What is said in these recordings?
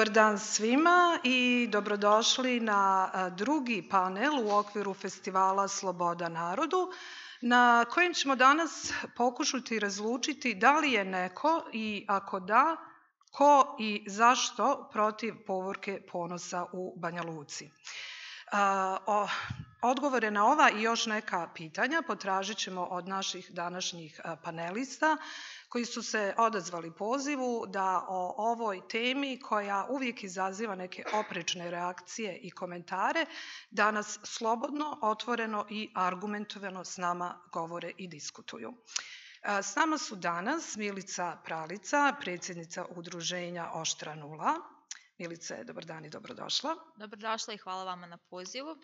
Dobar dan svima i dobrodošli na drugi panel u okviru festivala Sloboda narodu, na kojem ćemo danas pokušati razlučiti da li je neko i ako da, ko i zašto protiv povorke ponosa u Banja Luci. Odgovore na ova i još neka pitanja potražit ćemo od naših današnjih panelista koji su se odazvali pozivu da o ovoj temi koja uvijek izaziva neke oprečne reakcije i komentare danas slobodno, otvoreno i argumentovano s nama govore i diskutuju. S nama su danas Milica Pralica, predsjednica udruženja Oštra nula. Milice, dobar dan i dobrodošla. Dobrodošla i hvala vama na pozivu.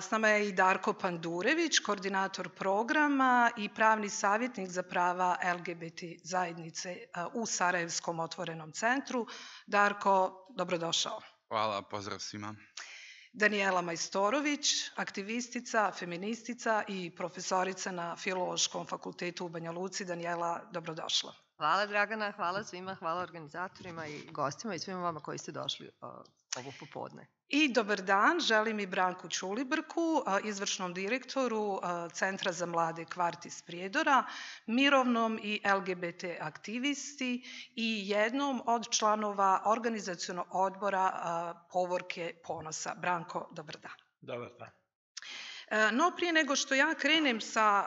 S nama je i Darko Pandurević, koordinator programa i pravni savjetnik za prava LGBT zajednice u Sarajevskom otvorenom centru. Darko, dobrodošao. Hvala, pozdrav svima. Danijela Majstorović, aktivistica, feministica i profesorica na Filološkom fakultetu u Banja Luci. Danijela, dobrodošla. Hvala Dragana, hvala svima, hvala organizatorima i gostima i svima vama koji ste došli ovo popodne. I dobar dan, želim i Branku Ćulibrku, izvršnom direktoru Centra za mlade Kvartis Prijedora, mirovnom i LGBT aktivisti i jednom od članova organizacionog odbora Povorke ponosa. Branko, dobar dan. Dobar dan. No, prije nego što ja krenem sa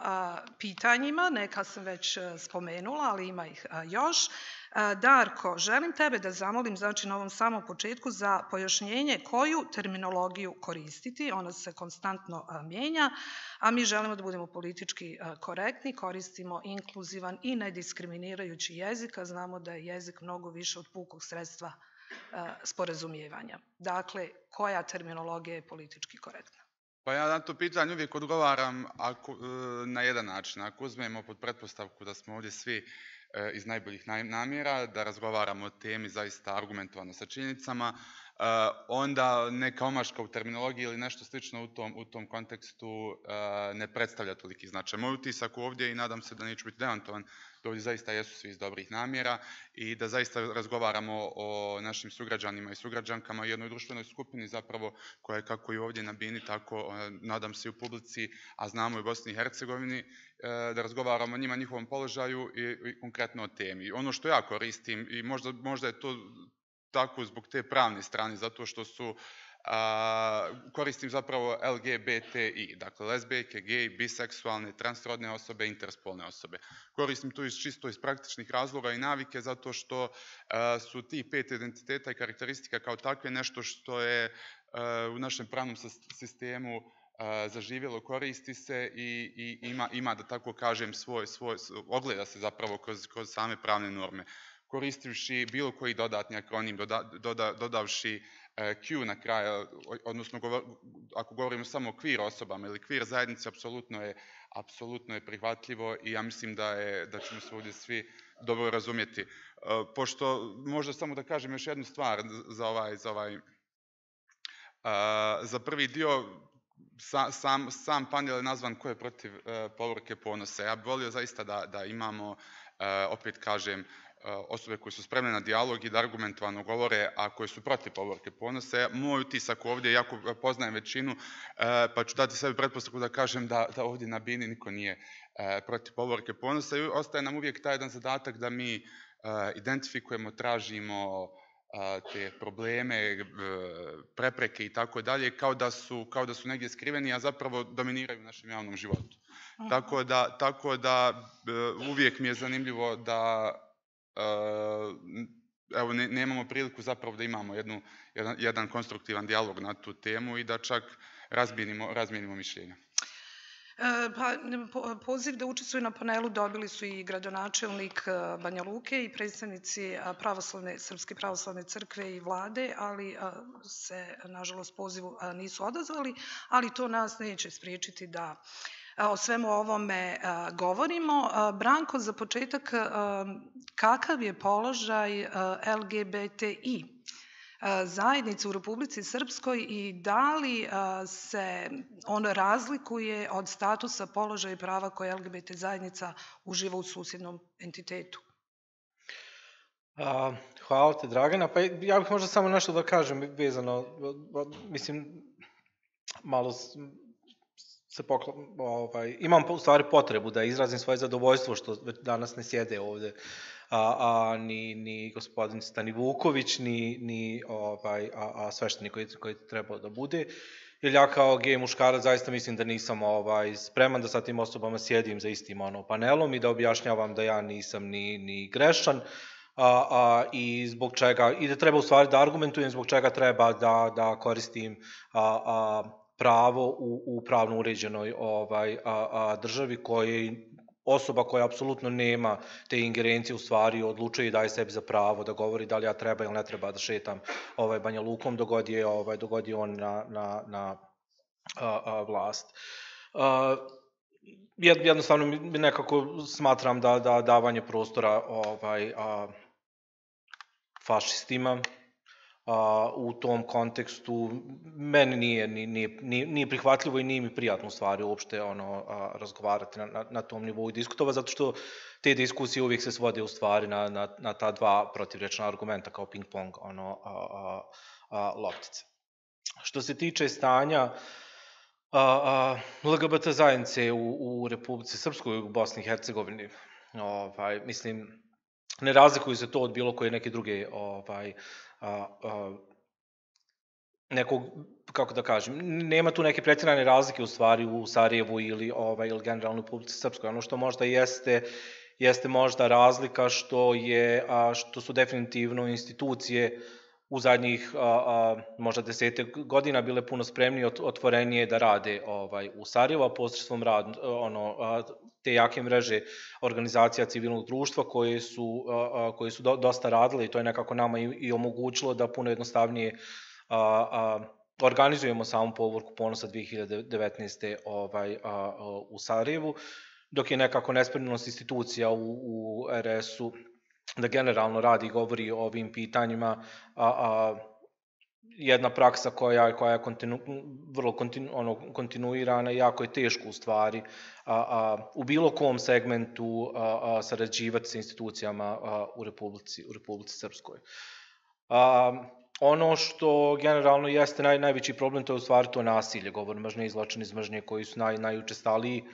pitanjima, neka sam već spomenula, ali ima ih još. Darko, želim tebe da zamolim, znači na ovom samom početku, za pojašnjenje koju terminologiju koristiti. Ona se konstantno mijenja, a mi želimo da budemo politički korektni, koristimo inkluzivan i nediskriminirajući jezik, a znamo da je jezik mnogo više od pukog sredstva sporazumijevanja. Dakle, koja terminologija je politički korektna? Pa ja na to pitanje uvijek odgovaram na jedan način. Ako uzmemo pod pretpostavku da smo ovdje svi iz najboljih namjera, da razgovaramo o temi zaista argumentovano sa činjenicama, onda neka omaška u terminologiji ili nešto slično u tom kontekstu ne predstavlja toliki značaj. Moj utisak ovdje, i nadam se da neću biti demantovan, da ovdje zaista jesu svi iz dobrih namjera i da zaista razgovaramo o našim sugrađanima i sugrađankama, jednoj društvenoj skupini zapravo koja je kako i ovdje na Bini, tako nadam se i u publici, a znamo i u Bosni i Hercegovini, da razgovaramo o njima, njihovom položaju i konkretno o temi. Ono što ja koristim, i možda je to tako zbog te pravne strane, zato što koristim zapravo LGBTI, dakle lezbijke, gej, biseksualne, transrodne osobe, interspolne osobe. Koristim to čisto iz praktičnih razloga i navike, zato što su ti 5 identiteta i karakteristika kao takve nešto što je u našem pravnom sistemu zaživjelo, koristi se i ima da tako kažem ogleda se zapravo kroz same pravne norme. Koristivši bilo koji dodatni akronim, dodavši Q na kraju, odnosno ako govorimo samo o queer osobama ili queer zajednici, apsolutno je prihvatljivo i ja mislim da ćemo se ovdje svi dobro razumjeti. Pošto možda samo da kažem još jednu stvar za prvi dio, sam panel je nazvan ko je protiv povorke ponosa. Ja bih volio zaista da imamo, opet kažem, osobe koje su spremne na dijalog i da argumentovano govore, a koje su protiv povorke ponosa. Moj utisak ovdje, jako poznajem većinu, pa ću dati sebi pretpostavku da kažem da ovdje na Bini niko nije protiv povorke ponosa i ostaje nam uvijek taj jedan zadatak da mi identifikujemo, tražimo te probleme, prepreke i tako dalje, kao da su negdje skriveni, a zapravo dominiraju u našem javnom životu. Tako da uvijek mi je zanimljivo da evo nemamo priliku zapravo da imamo jedan konstruktivan dijalog na tu temu i da čak razmijenimo mišljenja. Poziv da učestvuju na panelu dobili su i gradonačelnik Banja Luke i predstavnici Srpske pravoslavne crkve i vlade, ali se nažalost pozivu nisu odazvali, ali to nas neće spriječiti da o svemu ovome govorimo. Branko, za početak, kakav je položaj LGBTI zajednice u Republici Srpskoj i da li se on razlikuje od statusa, položaja i prava koje LGBT zajednica uživa u susjednom entitetu? Hvala te, Dragana. Pa ja bih možda samo nešto da kažem vezano, mislim, malo imam u stvari potrebu da izrazim svoje zadovoljstvo što danas ne sjede ovde ni gospodin Stani Vuković, ni sveštenik koji trebao da bude. Jer ja kao gej muškarac zaista mislim da nisam spreman da sa tim osobama sjedim za istim panelom i da objašnjavam da ja nisam ni grešan i zbog čega, i da treba u stvari da argumentujem zbog čega treba da koristim pravo u pravno uređenoj državi koji osoba koja apsolutno nema te ingerencije u stvari odlučuje i daje sebi za pravo da govori da li ja treba ili ne treba da šetam Banja Lukom dogod je on na vlast. Jednostavno nekako smatram da davanje prostora fašistima u tom kontekstu meni nije prihvatljivo i nije mi prijatno u stvari uopšte razgovarati na tom nivou i diskutovati, zato što te diskusije uvijek se svode u stvari na ta dva protivrečna argumenta kao ping-pong loptice. Što se tiče stanja LGBT zajednice u Republici Srpskoj i u Bosni i Hercegovini, mislim, ne razlikuju se to od bilo koje neke druge nekog, kako da kažem, nema tu neke pretjerane razlike u stvari u Sarajevu ili generalno u Republici Srpskoj. Ono što možda jeste možda razlika što su definitivno institucije u zadnjih možda 10 godina bile puno spremnije, otvorenije da rade u Sarajevu, a posredstvom te jake mreže organizacija civilnog društva koje su dosta radile i to je nekako nama i omogućilo da puno jednostavnije organizujemo samu povorku ponosa 2019. U Sarajevu, dok je nekako nespremnost institucija u RS-u da generalno radi i govori o ovim pitanjima, jedna praksa koja je vrlo kontinuirana i jako je teško u stvari u bilo kom segmentu sarađivati sa institucijama u Republici Srpskoj. Ono što generalno jeste najveći problem, to je u stvari to nasilje, govor mržnje i zločin iz mržnje koji su najučestaliji,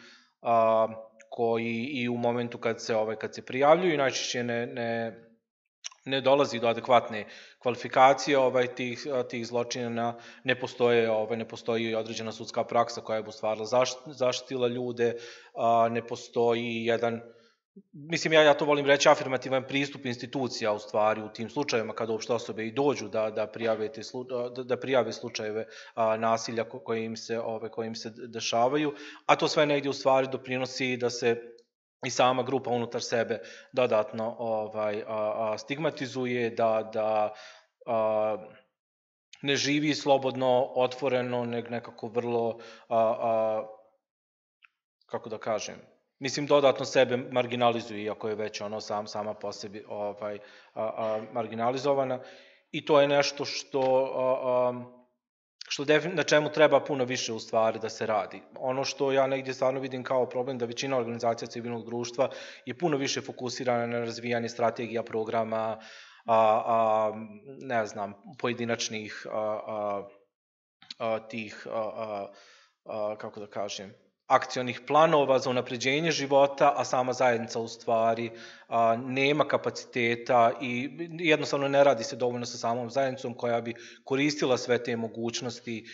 koji i u momentu kad se prijavljuju najčešće ne dolazi do adekvatne kvalifikacije tih zločina, ne postoji određena sudska praksa koja bi u stvari zaštitila ljude, ne postoji jedan, mislim ja to volim reći, afirmativan pristup institucija u stvari u tim slučajevima kada uopšte osobe i dođu da prijave slučajeve nasilja koje im se dešavaju, a to sve negdje u stvari doprinosi da se i sama grupa unutar sebe dodatno stigmatizuje, da ne živi slobodno, otvoreno, nekako vrlo, kako da kažem, mislim dodatno sebe marginalizuje, iako je već sama po sebi marginalizovana, i to je nešto na čemu treba puno više u stvari da se radi. Ono što ja negdje stvarno vidim kao problem, da većina organizacija civilnog društva je puno više fokusirana na razvijanje strategija, programa, ne znam, pojedinačnih tih, kako da kažem, akcionih planova za unapređenje života, a sama zajednica u stvari nema kapaciteta i jednostavno ne radi se dovoljno sa samom zajednicom koja bi koristila sve te mogućnosti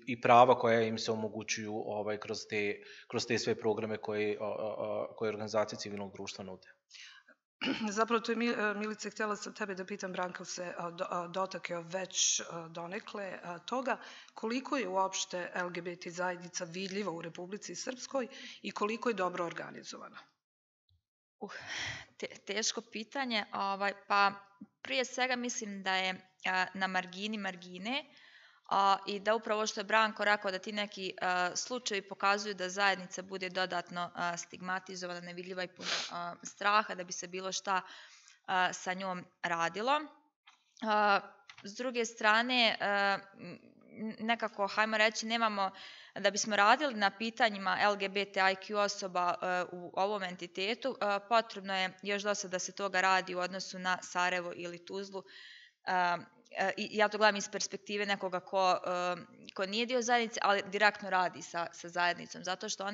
i prava koja im se omogućuju kroz te sve programe koje organizacije civilnog društva nude. Zapravo, to je Milice, htjela sam tebe da pitam, Branka se dotakao već donekle toga, koliko je uopšte LGBT zajednica vidljiva u Republici Srpskoj i koliko je dobro organizovana? Teško pitanje, pa prije svega mislim da je na margini margine i da upravo što je Branko rekao da ti neki slučajevi pokazuju da zajednica bude dodatno stigmatizovana, nevidljiva i puno straha da bi se bilo šta sa njom radilo. S druge strane, nekako, hajmo reći, nemamo Da bismo radili na pitanjima LGBTIQ osoba u ovom entitetu, potrebno je još dosta da se toga radi u odnosu na Sarajevo ili Tuzlu. Ja to gledam iz perspektive nekoga ko nije dio zajednice, ali direktno radi sa zajednicom, zato što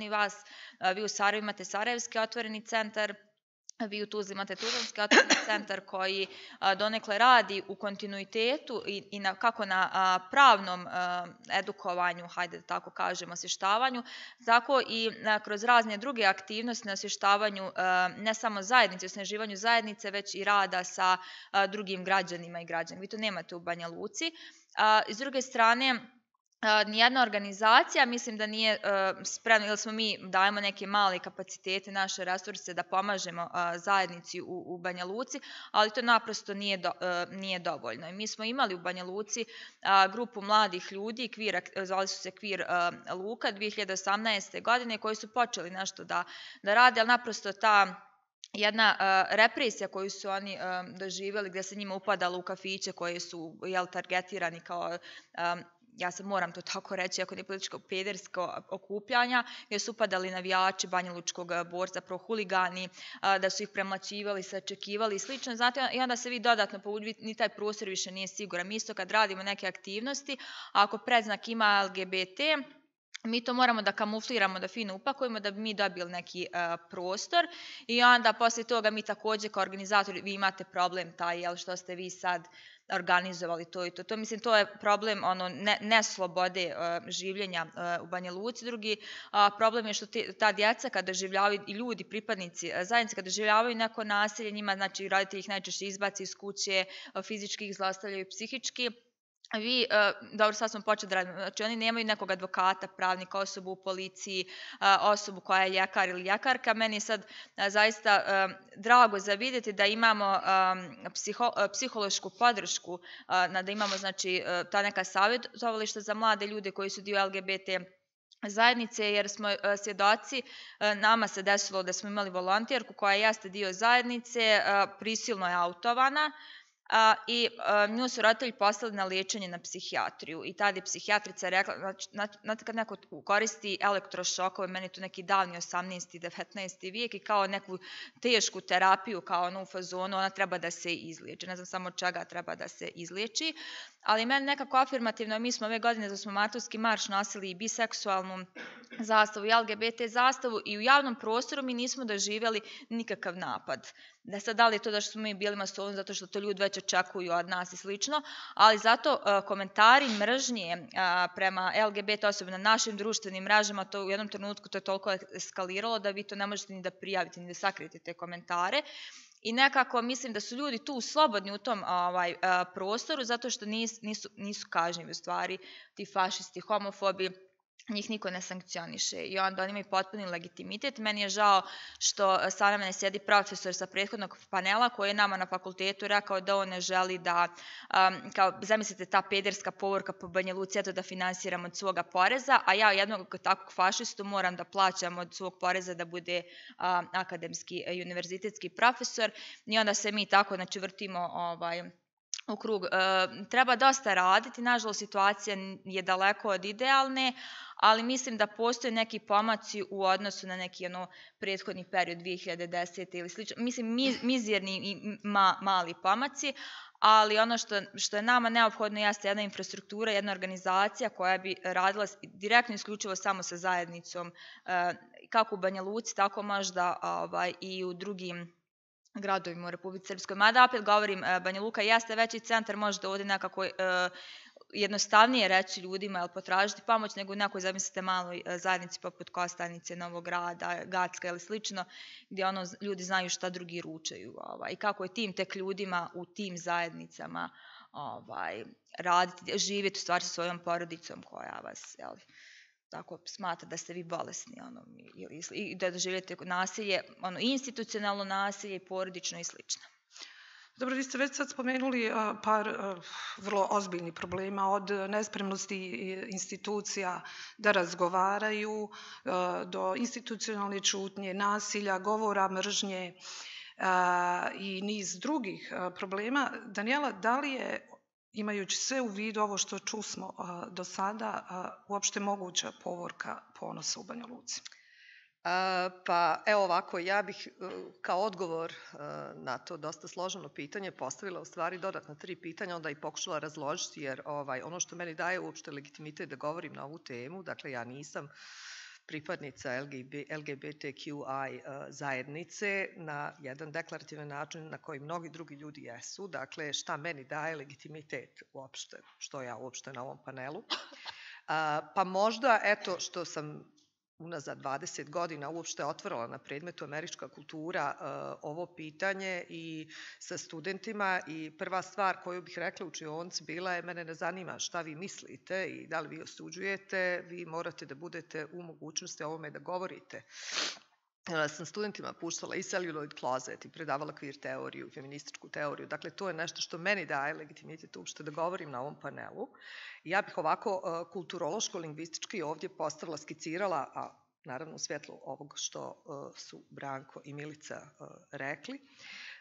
vi u Sarajevu imate Sarajevski otvoreni centar, vi u Tuzli imate Tuzlanski otvoreni centar koji donekle radi u kontinuitetu i kako na pravnom edukovanju, hajde da tako kažemo, osvještavanju, tako i kroz razne druge aktivnosti na osvještavanju ne samo zajednice, osnaživanju zajednice, već i rada sa drugim građanima i građanima. Vi to nemate u Banja Luci. S druge strane, nijedna organizacija, mislim da nije spremna, ili mi dajemo neke male kapacitete, naše resurse da pomažemo zajednici u Banja Luci, ali to naprosto nije dovoljno. I mi smo imali u Banja Luci grupu mladih ljudi, zvali su se Kvir Luka, 2018. godine, koji su počeli nešto da rade, ali naprosto ta jedna represija koju su oni doživjeli, gdje se njima upadalo u kafiće koji su targetirani kao ja se moram to tako reći, ako nije političko pedersko okupljanja, gdje su upadali navijači Banjalučkog borca, prohuligani, da su ih premlaćivali, sačekivali i slično. Znate, i onda se vi dodatno povuđi, ni taj prostor više nije siguran. Mi isto kad radimo neke aktivnosti, ako predznak ima LGBT, mi to moramo da kamufliramo, da fino upakujemo, da bi mi dobili neki prostor i onda poslije toga mi također kao organizatori, vi imate problem taj, što ste vi sad organizovali to i to. Mislim, to je problem neslobode življenja u Banja Luci. Drugi problem je što ta djeca kada doživljavaju, i ljudi, pripadnici zajednice, kada doživljavaju neko nasilje, njima, znači, roditelji ih najčešće izbaci iz kuće, fizički ih zlostavljaju, psihički. Dobro, sad smo počeli da radimo, znači oni nemaju nekog advokata, pravnika, osobu u policiji, osobu koja je ljekar ili ljekarka. Meni je sad zaista drago za vidjeti da imamo psihološku podršku, da imamo, znači, ta neka savjetovališta za mlade ljude koji su dio LGBT zajednice, jer smo svjedoci, nama se desilo da smo imali volonterku koja jeste dio zajednice, prisilno je autovana, i nju su roditelji poslali na liječenje na psihijatriju i tada je psihijatrica rekla, znate kad neko koristi elektrošokove, meni je to neki davni 18. i 19. vijek i kao neku tešku terapiju, kao u fazonu, ona treba da se izliječi, ne znam samo od čega treba da se izliječi, ali meni nekako afirmativno, mi smo ove godine za Osmomartovski marš nosili i biseksualnu zastavu i LGBT zastavu i u javnom prostoru mi nismo doživjeli nikakav napad. Da sad, da li je to da smo mi bili masovni zato što to ljudi već očekuju od nas i slično, ali zato komentari mržnje prema LGBT osobi na našim društvenim mrežama, to u jednom trenutku to je toliko eskaliralo da vi to ne možete ni da prijavite, ni da sakrijete te komentare. I nekako mislim da su ljudi tu slobodni u tom prostoru zato što nisu kažnjivi u stvari ti fašisti, homofobi, njih niko ne sankcioniše i onda oni imaju potpuni legitimitet. Meni je žao što sa mene sjedi profesor sa prethodnog panela koji je nama na fakultetu rekao da on ne želi da, kao zamislite ta pederska povorka po Banja Luci, eto da finansiramo od svoga poreza, a ja jednog takvog fašistu moram da plaćam od svog poreza da bude akademski i univerzitetski profesor i onda se mi tako vrtimo u krug. Treba dosta raditi, nažalost situacija je daleko od idealne, ali mislim da postoje neki pomaci u odnosu na neki prethodni period 2010. ili slično. Mislim, mizerni i mali pomaci, ali ono što je nama neophodno jeste jedna infrastruktura, jedna organizacija koja bi radila direktno isključivo samo sa zajednicom, kako u Banja Luci, tako možda i u drugim gradovima u Republici Srpskoj. Mada opet govorim, Banja Luka jeste veći centar, možda ovdje nekako jednostavnije reći ljudima ili potražiti pomoć nego u nekoj, zamislite, maloj zajednici poput Kostajnice, Novog Grada, Gacka ili slično, gdje ljudi znaju šta drugi ručaju i kako je tim tek ljudima u tim zajednicama raditi, živjeti u stvari sa svojom porodicom koja vas tako smatra da ste vi bolesni i da doživljate nasilje, institucionalno nasilje i porodično i slično. Dobro, vi ste već sad spomenuli par vrlo ozbiljnih problema, od nespremnosti institucija da razgovaraju, do institucionalne čutnje, nasilja, govora, mržnje i niz drugih problema. Danijela, da li je imajući sve u vidu ovo što čusmo do sada, uopšte moguća povorka ponosa u Banja Luci? Pa evo ovako, ja bih kao odgovor na to dosta složeno pitanje postavila u stvari dodatna 3 pitanja, onda i pokušala razložiti, jer ono što meni daje uopšte legitimitet da govorim na ovu temu, dakle ja nisam pripadnica LGBTQI zajednice na jedan deklarativan način na koji mnogi drugi ljudi jesu. Dakle, šta meni daje legitimitet uopšte, što ja uopšte na ovom panelu. Pa možda, eto, što sam unazad 20 godina uopšte otvorila na predmetu američka kultura ovo pitanje i sa studentima, i prva stvar koju bih rekla u učionci bila je: mene ne zanima šta vi mislite i da li vi osuđujete, vi morate da budete u mogućnosti ovome da govorite. Sam studentima puštala i Celluloid Closet i predavala queer teoriju, feminističku teoriju. Dakle, to je nešto što meni daje legitimitet uopšte da govorim na ovom panelu. Ja bih ovako kulturološko-lingvistički ovdje postavila, skicirala, a naravno u svjetlu ovog što su Branko i Milica rekli,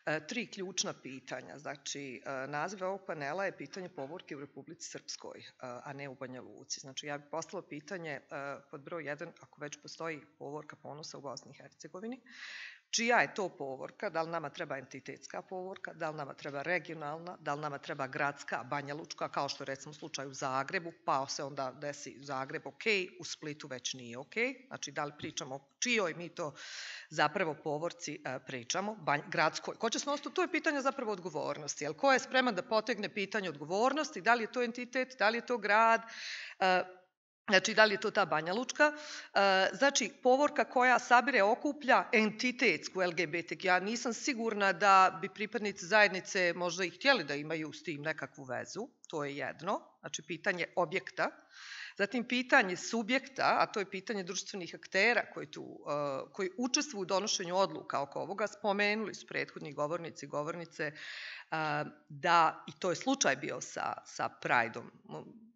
3 ključna pitanja. Znači, naziv ovog panela je pitanje povorke u Republici Srpskoj, a ne u Banja Luci. Znači, ja bih postavila pitanje pod broj 1, ako već postoji povorka ponosa u Bosni i Hercegovini, čija je to povorka, da li nama treba entitetska povorka, da li nama treba regionalna, da li nama treba gradska, banjalučka, kao što je recimo slučaj u Zagrebu, pa se onda desi Zagreb ok, u Splitu već nije ok. Znači, da li pričamo o čijoj mi to zapravo povorci pričamo, gradskoj. Ko će snositi? To je pitanje zapravo odgovornosti. Jel, ko je spreman da potegne pitanje odgovornosti, da li je to entitet, da li je to grad, znači, da li je to ta Banjalučka? Znači, povorka koja sabire, okuplja entitetsku LGBTQ. Ja nisam sigurna da bi pripadnici zajednice možda i htjeli da imaju s tim nekakvu vezu. To je jedno. Znači, pitanje objekta. Zatim, pitanje subjekta, a to je pitanje društvenih aktera koji učestvuju u donošenju odluka oko ovoga. Spomenuli su prethodni govornici i govornice da, i to je slučaj bio sa Prideom,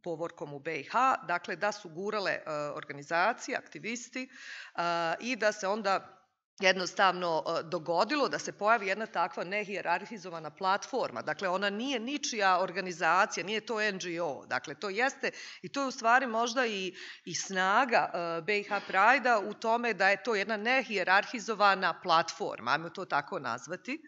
povorkom u BiH, dakle da su gurale organizacije, aktivisti i da se onda jednostavno dogodilo da se pojavi jedna takva nehijerarhizovana platforma. Dakle, ona nije ničija organizacija, nije to NGO. Dakle, to jeste, i to je u stvari možda i snaga BiH Pride-a u tome da je to jedna nehijerarhizovana platforma, ajmo to tako nazvati,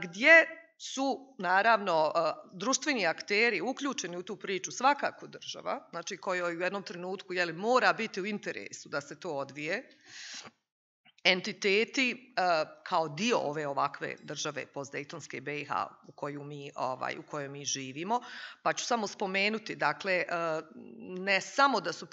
gdje su, naravno, društveni akteri uključeni u tu priču, svakako država, znači kojoj u jednom trenutku mora biti u interesu da se to odvije, entiteti kao dio ove ovakve države postdejtonske BiH u kojoj mi živimo. Pa ću samo spomenuti, dakle, ne samo da su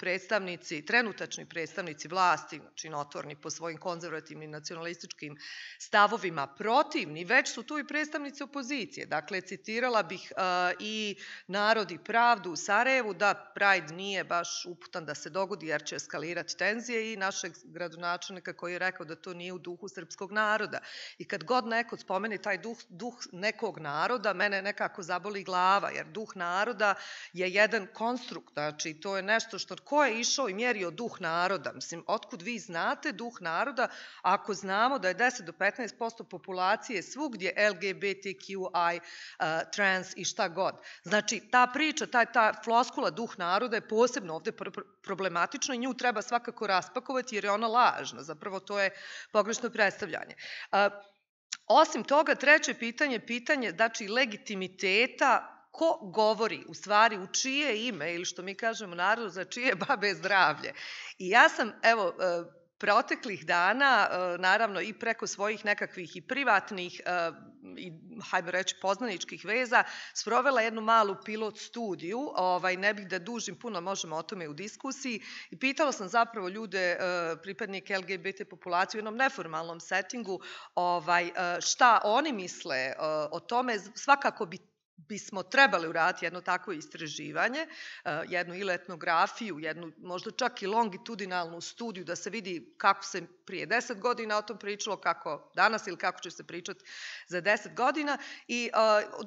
trenutačni predstavnici vlasti, znači notorni po svojim konzervativnim nacionalističkim stavovima protivni, već su tu i predstavnici opozicije. Dakle, citirala bih i Narod i pravdu u Sarajevu da Pride nije baš uputan da se dogodi jer će eskalirati tenzije, i našeg gradonačelnika koji je rekao da to nije u duhu srpskog naroda. I kad god neko spomene taj duh nekog naroda, mene nekako zaboli glava, jer duh naroda je jedan konstrukt, znači to je nešto što, ko je išao i mjerio duh naroda? Mislim, otkud vi znate duh naroda ako znamo da je 10 do 15% populacije svugdje LGBTQI, trans i šta god. Znači, ta priča, ta floskula duh naroda je posebno ovdje problematična i nju treba svakako raspakovati jer je ona lažna. Zapravo to je pogrešno predstavljanje. Osim toga, treće pitanje znači legitimiteta, ko govori, u stvari u čije ime, ili što mi kažemo narodu, za čije babe zdravlje. I ja sam, evo, proteklih dana, naravno i preko svojih nekakvih i privatnih i, hajmo reći, poznaničkih veza, sprovela jednu malu pilot studiju, ne bih da dužim puno, možemo o tome u diskusiji, i pitala sam zapravo ljude, pripadnike LGBT populacije u jednom neformalnom settingu, šta oni misle o tome. Svakako bismo trebali uraditi jedno takvo istraživanje, jednu ili etnografiju, jednu možda čak i longitudinalnu studiju da se vidi kako se prije 10 godina o tom pričalo, kako danas ili kako će se pričati za 10 godina. I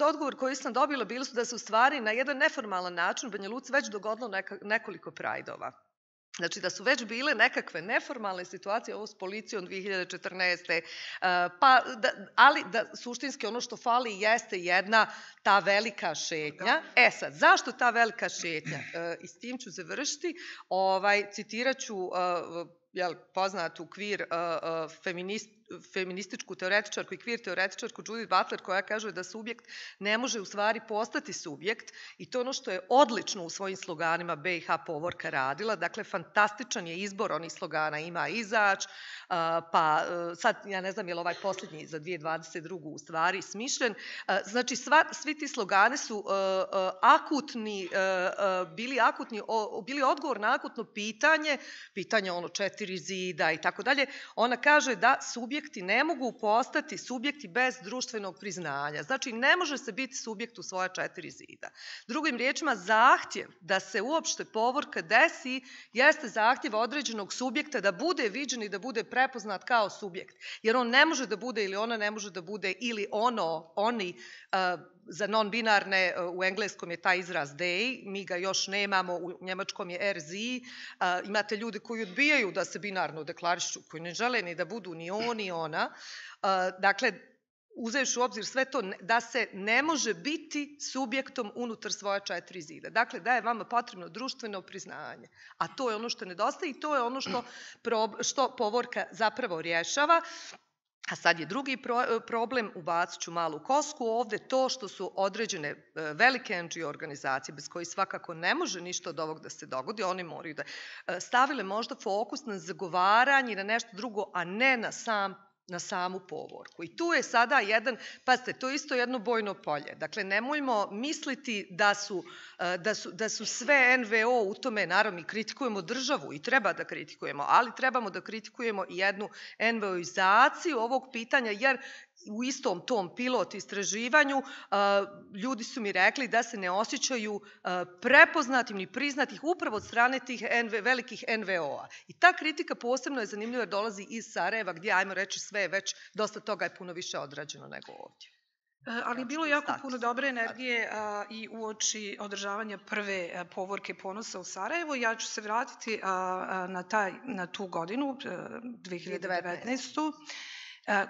odgovor koji sam dobila bili su da se u stvari na jedan neformalan način u Banja Luci već dogodilo nekoliko prajdova. Znači da su već bile nekakve neformalne situacije, ovo s policijom 2014. Ali da suštinski ono što fali jeste jedna ta velika šetnja. Sad, zašto ta velika šetnja? I s tim ću završiti. Citirat ću poznatu kvir feminističku teoretičarku i kvir teoretičarku Judith Butler koja kaže da subjekt ne može u stvari postati subjekt i to ono što je odlično u svojim sloganima BiH povorka radila, dakle fantastičan je izbor onih slogana, ima Izać, pa sad ja ne znam je li ovaj posljednji za 2022. u stvari smišljen, znači svi ti slogani su bili odgovor na akutno pitanje ono 4 zida i tako dalje. Ona kaže da subjekti ne mogu postati subjekti bez društvenog priznanja. Znači, ne može se biti subjekt u svoja 4 zida. Drugim riječima, zahtjev da se uopšte povorka desi jeste zahtjev određenog subjekta da bude viđen i da bude prepoznat kao subjekt. Jer on ne može da bude ili ona ne može da bude ili oni za non-binarne, u engleskom je taj izraz they, mi ga još nemamo, u njemačkom je RZ, imate ljudi koji odbijaju da se binarno deklarišu, koji ne žele ni da budu ni on ni ona. Dakle, uzevši u obzir sve to, da se ne može biti subjektom unutar svoja 4 zida. Dakle, da je vama potrebno društveno priznanje. A to je ono što nedostaje i to je ono što povorka zapravo rješava. A sad je drugi problem, ubacit ću malu kosku ovde, to što su određene velike NGO organizacije, bez kojih svakako ne može ništa od ovog da se dogodi, oni moraju da stavile možda fokus na zagovaranje i na nešto drugo, a ne na samu povorku. I tu je sada pazite, to je isto jedno bojno polje. Dakle, nemojmo misliti da su sve NVO u tome, naravno, mi kritikujemo državu i treba da kritikujemo, ali trebamo da kritikujemo i jednu NVO-izaciju ovog pitanja, jer u istom tom pilot istraživanju ljudi su mi rekli da se ne osjećaju prepoznatim ni priznatih upravo od strane tih velikih NVO-a. I ta kritika posebno je zanimljiva jer dolazi iz Sarajeva gdje, ajmo reći, sve je već, dosta toga je puno više odrađeno nego ovdje. Ali bilo je jako puno dobre energije i uoči održavanja prve povorke ponosa u Sarajevu. Ja ću se vratiti na tu godinu, 2019.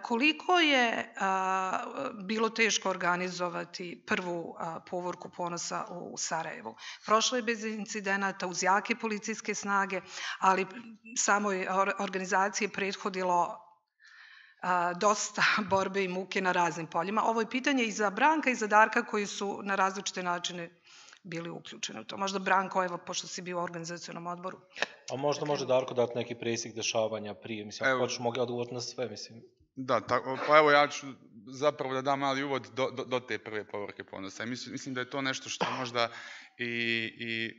Koliko je bilo teško organizovati prvu povorku ponosa u Sarajevu? Prošlo je bez incidenata, uz jake policijske snage, ali samoj organizaciji prethodilo dosta borbe i muke na raznim poljima. Ovo je pitanje i za Branka i za Darka koji su na različite načine bili uključeni u to. Možda Branko, evo, pošto si bio u organizacionom odboru. A možda može Darko dati neki presjek dešavanja prije, mislim, ako hoćeš mogu odgovoriti na sve, mislim. Da, pa evo ja ću zapravo da dam mali uvod do te prve povorke ponosa. Mislim da je to nešto što možda i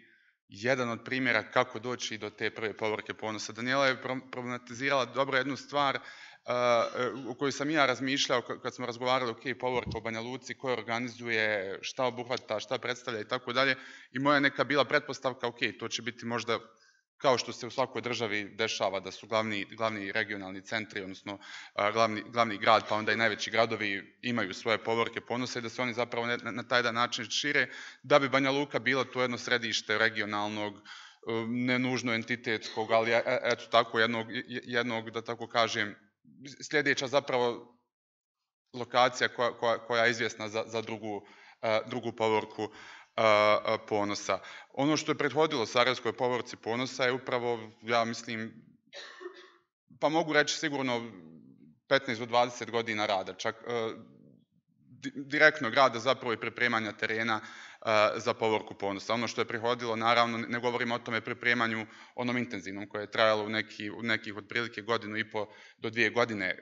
jedan od primjera kako doći do te prve povorke ponosa. Daniela je problematizirala dobro jednu stvar u kojoj sam ja razmišljao kad smo razgovarali povorka u Banja Luci, ko organizuje, šta obuhvata, šta predstavlja i tako dalje. I moja neka bila pretpostavka, to će biti možda kao što se u svakoj državi dešava da su glavni regionalni centri, odnosno glavni grad, pa onda i najveći gradovi imaju svoje povorke ponosa i da se oni zapravo na taj način šire, da bi Banja Luka bila to jedno središte regionalnog, ne nužno entitetskog, ali eto tako jednog, da tako kažem, sljedeća zapravo lokacija koja je izvjesna za drugu povorku ponosa. Ono što je prethodilo Sarajevskoj povorci ponosa je upravo, ja mislim, pa mogu reći sigurno 15 do 20 godina rada, čak direktnog rada zapravo i pripremanja terena za povorku ponosa. Ono što je prethodilo, naravno, ne govorimo o tome pripremanju onom intenzivnom koje je trajalo u nekih otprilike 1,5 do 2 godine.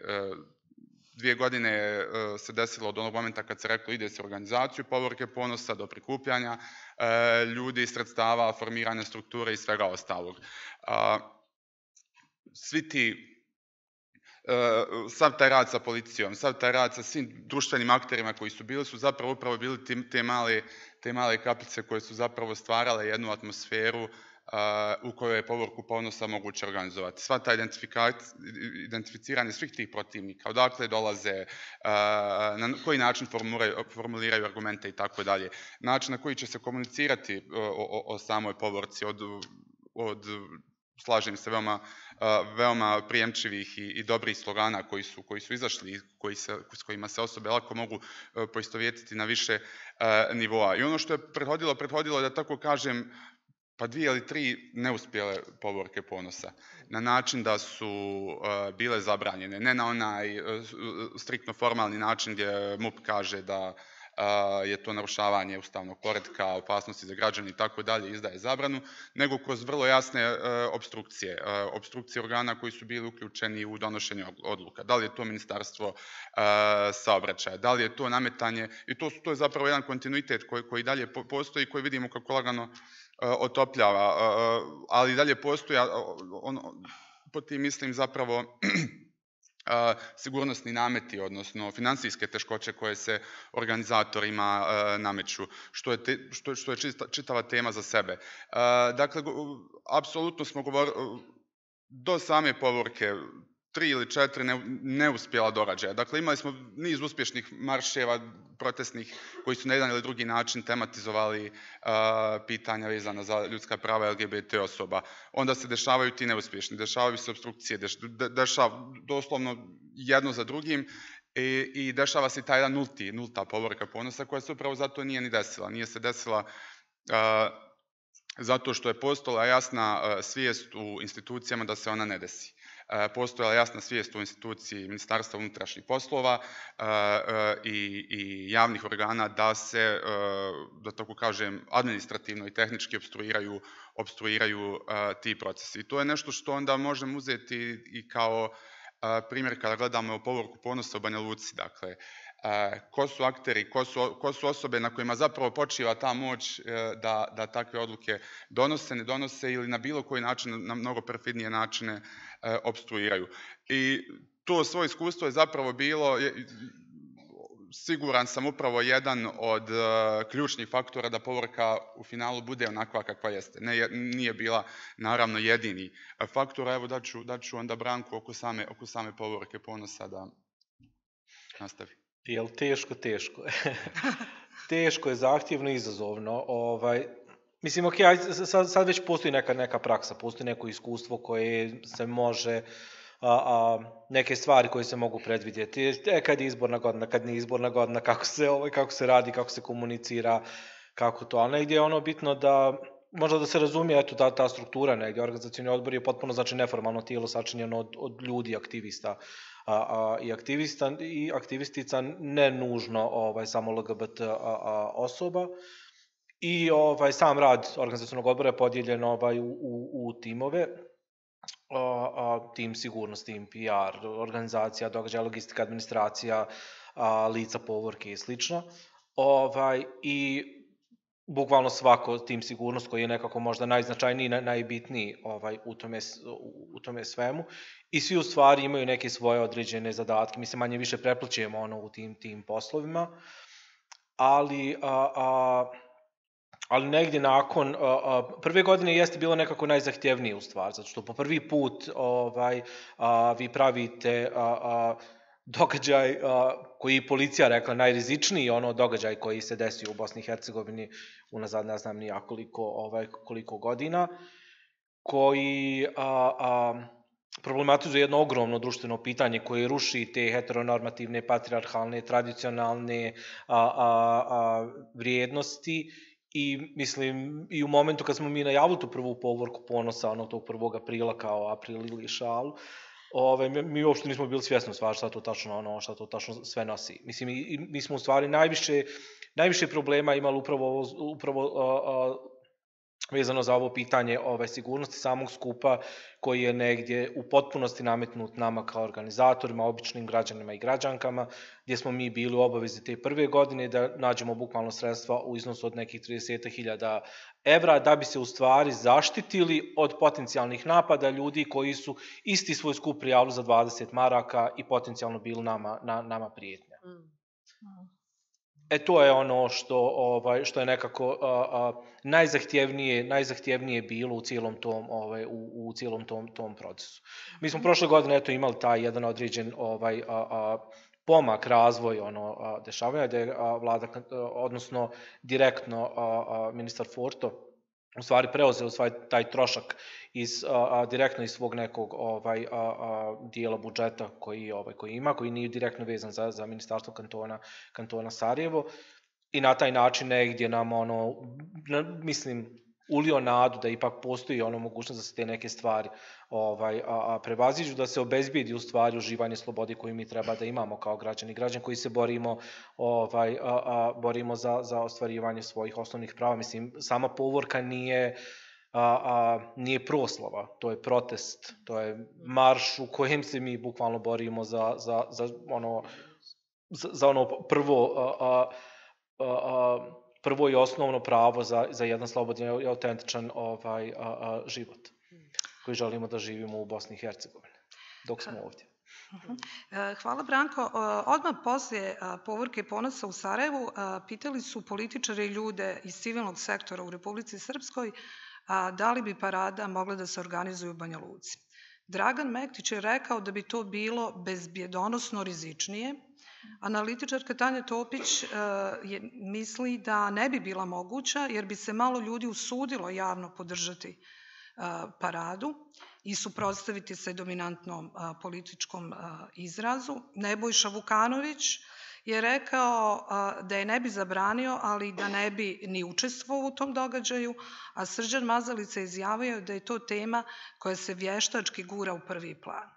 2 godine se desilo od onog momenta kad se reklo ide se u organizaciju povorke ponosa do prikupljanja ljudi, sredstava, formiranja strukture i svega ostalog. Sav taj rad sa policijom, sav taj rad sa svim društvenim akterima koji su bili, su zapravo upravo bili te male kapice koje su zapravo stvarale jednu atmosferu u kojoj je povorku ponosa moguće organizovati. Sva ta identificiranje svih tih protivnika, odakle dolaze, na koji način formuliraju argumente i tako dalje, način na koji će se komunicirati o samoj povorci, od slažem se, veoma prijemčivih i dobrih slogana koji su izašli, s kojima se osobe lako mogu poistovjetiti na više nivoa. I ono što je prethodilo da tako kažem, pa 2 ili 3 neuspjele povorke ponosa, na način da su bile zabranjene, ne na onaj striktno formalni način gdje MUP kaže da je to narušavanje ustavnog poretka, opasnosti za građane i tako dalje, izdaje zabranu, nego kroz vrlo jasne opstrukcije organa koji su bili uključeni u donošenje odluka. Da li je to ministarstvo saobraćaja, da li je to nametanje, i to je zapravo jedan kontinuitet koji dalje postoji, koji vidimo kako lagano otopljava, ali dalje postoji, po tim mislim zapravo sigurnosni nameti, odnosno financijske teškoće koje se organizatorima nameću, što je čitava tema za sebe. Dakle, apsolutno smo govorili, do same povorke 3 ili 4 neuspjela događaja. Dakle, imali smo niz uspješnih marševa protestnih koji su na jedan ili drugi način tematizovali pitanja vezana za ljudska prava LGBT osoba. Onda se dešavaju ti neuspješni, dešavaju se opstrukcije, doslovno jedno za drugim i dešava se ta jedna nulta povorka ponosa koja se upravo zato nije ni desila. Nije se desila zato što je postojala jasna svijest u institucijama da se ona ne desi. Postojala jasna svijest u instituciji Ministarstva unutrašnjih poslova i javnih organa da se, da tako kažem, administrativno i tehnički opstruiraju ti procesi. I to je nešto što onda možemo uzeti i kao primjer kada gledamo povorku ponosa u Banja Luci. Dakle, ko su akteri, ko su osobe na kojima zapravo počiva ta moć da takve odluke donose, ne donose ili na bilo koji način, na mnogo perfidnije načine opstruiraju. I to svoje iskustvo je zapravo bilo, siguran sam, upravo jedan od ključnih faktora da povorka u finalu bude onakva kakva jeste. Nije bila naravno jedini faktor, a evo daću onda Branku oko same povorke ponosa da nastavi. Jel teško? Teško je, zahtjevno, izazovno. Mislim, ok, sad već postoji neka praksa, postoji neko iskustvo koje se može, neke stvari koje se mogu predvidjeti. Kad je izborna godina, kad nije izborna godina, kako se radi, kako se komunicira, kako to. Ali negdje je ono bitno da, možda da se razumije, eto, ta struktura negdje. Organizacioni odbor je potpuno, znači, neformalno tijelo sačinjeno od ljudi, aktivista i aktivistica, ne nužno samo LGBT osoba. I sam rad organizacionog odbora je podijeljen u timove, tim sigurnost, tim PR, organizacija, događaja, logistika, administracija, lica povorke i slično. I bukvalno svako tim sigurnost koji je nekako možda najznačajniji, najbitniji u tome svemu. I svi u stvari imaju neke svoje određene zadatke. Mi se manje više preplićemo u tim poslovima, ali negdje nakon prve godine jeste bilo nekako najzahtjevnije u stvari, zato što po prvi put vi pravite događaj koji je policija rekla najrizičniji, događaj koji se desio u Bosni i Hercegovini unazad ne znam ni ja koliko godina, koji problematizuje jedno ogromno društveno pitanje koje ruši te heteronormativne, patrijarhalne, tradicionalne vrijednosti. I mislim, i u momentu kad smo mi najavili tu prvu povorku ponosa, tog 1. aprila kao april ili šalu, mi uopšte nismo bili svjesni u stvari šta to tačno sve nosi. Mislim, mi smo u stvari najviše problema imali upravo vezano za ovo pitanje sigurnosti samog skupa, koji je negdje u potpunosti nametnut nama kao organizatorima, običnim građanima i građankama, gdje smo mi bili u obavezi te prve godine da nađemo bukvalno sredstva u iznosu od nekih 30.000 evra, da bi se u stvari zaštitili od potencijalnih napada ljudi koji su isti svoj skup prijavili za 20 maraka i potencijalno bili nama prijetnja. To je ono što je nekako najzahtjevnije bilo u cijelom tom procesu. Mi smo prošle godine imali taj jedan određen pomak, razvoj dešavanja, da je vlada, odnosno direktno ministar Forto u stvari preuzeo taj trošak direktno iz svog nekog dijela budžeta koji ima, koji nije direktno vezan za ministarstvo kantona Sarajevo, i na taj način negdje nam ulio nadu da ipak postoji mogućnost da se te neke stvari prevaziđu, da se obezbijedi u stvari uživanje slobode koju mi treba da imamo kao građani koji se borimo za ostvarivanje svojih osnovnih prava. Mislim, sama povorka nije proslava, to je protest, to je marš u kojem se mi bukvalno borimo za ono prvo i osnovno pravo za jedan slobodan i autentičan život koji želimo da živimo u Bosni i Hercegovini dok smo ovdje. Hvala, Branko. Odmah poslije povorke Ponosa u Sarajevu pitali su političari i ljude iz civilnog sektora u Republici Srpskoj da li bi parada mogla da se organizuje u Banja Luci. Dragan Mektić je rekao da bi to bilo bezbjedonosno rizičnije. Analitičarka Tanja Topić misli da ne bi bila moguća jer bi se malo ljudi usudilo javno podržati paradu i suprotstaviti se dominantnom političkom izrazu. Nebojša Vukanović je rekao da je ne bi zabranio, ali da ne bi ni učestvovao u tom događaju, a Srđan Mazalica je izjavio da je to tema koja se vještački gura u prvi plan.